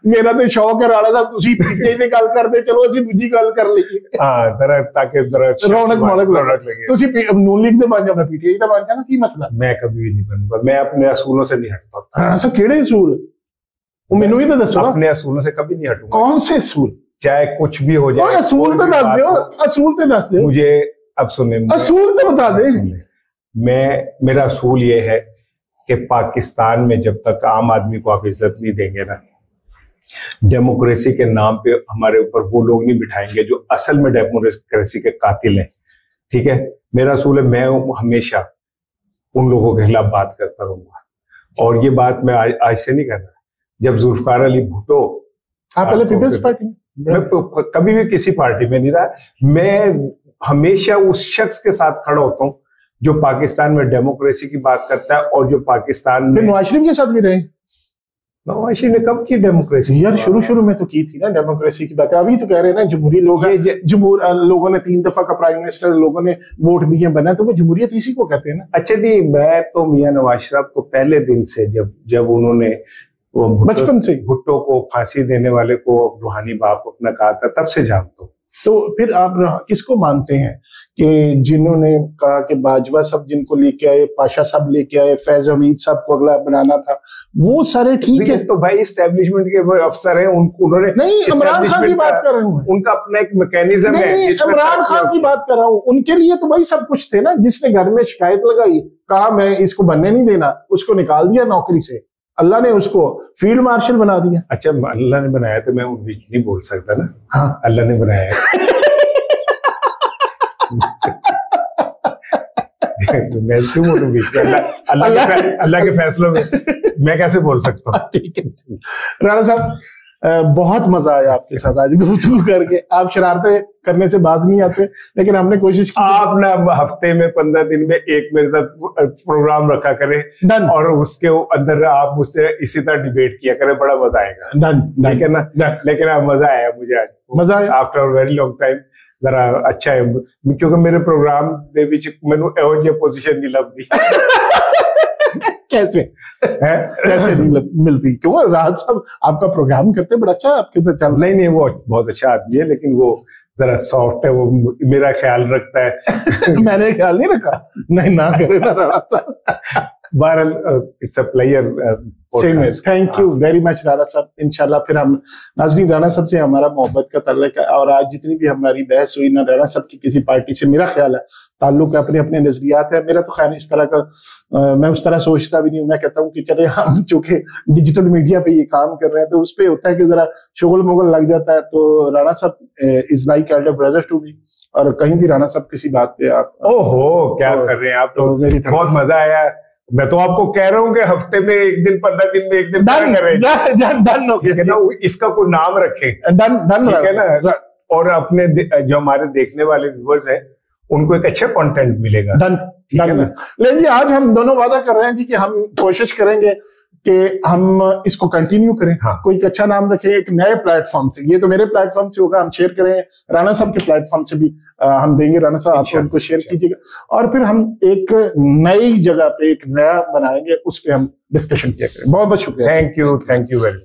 मेरा तो शौक है राणा साहब, तुसी पीटीआई ਦੀ ਗੱਲ ਕਰਦੇ, ਚਲੋ ਅਸੀਂ ਦੂਜੀ ਗੱਲ ਕਰ ਲਈਏ। हाँ जरा ताकि जरा रौनक लगे। तुसी नून लीग ਦੇ ਬਣ ਜਾਣਾ, पीटीआई ਦਾ ਬਣ ਜਾਣਾ, ਕੀ मसला? मैं कभी भी नहीं बनूंगा, मैं अपने असूलों से नहीं हटता। राणा साहब ਕਿਹੜੇ असूल? वो मैनू ही तो दसो। अपने असूलों से कभी नहीं हटूंगा। कौन से असूल? चाहे कुछ भी हो जाए। असूल तो दस दो, असूल तो दस दो मुझे। अब सुने, असूल तो बता दे। मेरा असूल ये है कि पाकिस्तान में जब तक आम आदमी को आप इज्जत नहीं देंगे ना, डेमोक्रेसी के नाम पे हमारे ऊपर वो लोग नहीं बिठाएंगे जो असल में डेमोक्रेसी के कातिल हैं। ठीक है, मेरा असूल है, मैं हमेशा उन लोगों के खिलाफ बात करता रहूंगा। और ये बात मैं आज से नहीं कर रहा। जब जुल्फकार अली भुट्टो, आप पहले पीपल्स पार्टी में, मैं कभी भी किसी पार्टी में नहीं रहा। मैं हमेशा उस शख्स के साथ खड़ा होता हूँ जो पाकिस्तान में डेमोक्रेसी की बात करता है और जो पाकिस्तान में। नवाज शरीफ के साथ भी रहे? नवाशी ने कब की डेमोक्रेसी? यार शुरू में तो की थी ना डेमोक्रेसी की बात। अभी तो कह रहे हैं ना जमहूरी लोग हैं, लोगों ने 3 दफा का प्राइम मिनिस्टर लोगों ने वोट दिए बना, तो वो जमहूरियत इसी को कहते हैं ना। अच्छा जी, मैं तो मियां नवाज शरीफ को पहले दिन से जब उन्होंने बचपन से भुट्टो को फांसी देने वाले को रूहानी बाप अपना कहा था, तब से जानता हूँ। तो फिर आप किसको मानते हैं कि जिन्होंने कहा कि बाजवा साहब जिनको लेके आए, पाशा साहब लेके आए, फैज हमीद साहब को अगला बनाना था, वो सारे ठीक है। तो भाई इस्टेब्लिशमेंट के अफसर हैं, उन्होंने नहीं, इमरान खान की बात कर रहा हूँ, उनका अपना एक मैकेनिज्म है। इमरान खान की बात कर रहा हूँ, उनके लिए तो भाई सब कुछ थे ना। जिसने घर में शिकायत लगाई, कहा मैं इसको बनने नहीं देना, उसको निकाल दिया नौकरी से, अल्लाह ने उसको फील्ड मार्शल बना दिया। अच्छा, अल्लाह ने बनाया तो मैं नहीं बोल सकता ना। हाँ, अल्लाह ने बनाया मैं क्यों बोलूं बीच में? अल्लाह के फैसलों में मैं कैसे बोल सकता हूँ? ठीक है राणा साहब, बहुत मजा आया आपके साथ आज गुफ्तगू करके। आप शरारतें करने से बाज नहीं आते, लेकिन हमने कोशिश की। आप ना हफ्ते में 15 दिन में एक मेरे साथ प्रोग्राम रखा करें, डन, और उसके अंदर आप मुझसे इसी तरह डिबेट किया करें, बड़ा मजा आएगा। डन, ठीक है ना? लेकिन अब मजा आया मुझे आज, मजा आया आफ्टर वेरी लॉन्ग टाइम। जरा अच्छा है क्योंकि मेरे प्रोग्राम दे विच मैनू एहो जी पोजीशन नहीं लगती। कैसे नहीं मिलती? क्यों? राहत साहब आपका प्रोग्राम करते बड़ा अच्छा, आपके साथ चल। नहीं, वो बहुत अच्छा आदमी है, लेकिन वो जरा सॉफ्ट है, वो मेरा ख्याल रखता है। मैंने ख्याल नहीं रखा। नहीं ना करे ना राणा साहब। बहरहाल it's a player. Thank you very much Rana साहब। इंशाल्लाह फिर हम नाज़रीन, राणा साहब से हमारा मोहब्बत का ताल्लुक है, और आज जितनी भी हमारी बहस हुई ना, राणा साहब की किसी पार्टी से मेरा ख्याल है ताल्लुक है, अपने अपने नजरियात है। मेरा तो खैर इस तरह का मैं उस तरह सोचता भी नहीं हूँ। मैं कहता हूँ कि चले हम चूंकि डिजिटल मीडिया पे ये काम कर रहे हैं, तो उस पर होता है कि जरा शुगल मुगल लग जाता है। तो राणा साहब is like elder brother to me, और कहीं भी राणा साहब किसी बात पे आप ओहो क्या कर रहे हैं आप, तो मेरी बहुत मजा आया। मैं तो आपको कह रहा हूँ कि हफ्ते में एक दिन, 15 दिन में एक दिन डन हो गया, इसका कोई नाम रखें। डन ठीक है ना? और अपने जो हमारे देखने वाले व्यूअर्स हैं उनको एक अच्छा कंटेंट मिलेगा। डन। लेकिन जी आज हम दोनों वादा कर रहे हैं जी कि हम कोशिश करेंगे कि हम इसको कंटिन्यू करें। हाँ। कोई एक अच्छा नाम रखें, एक नए प्लेटफॉर्म से। ये तो मेरे प्लेटफॉर्म से होगा, हम शेयर करें। राणा साहब के प्लेटफॉर्म से भी हम देंगे। राणा साहब आप उनको शेयर कीजिएगा, और फिर हम एक नई जगह पे एक नया बनाएंगे, उस पर हम डिस्कशन किया करें। बहुत बहुत शुक्रिया। Thank you very much.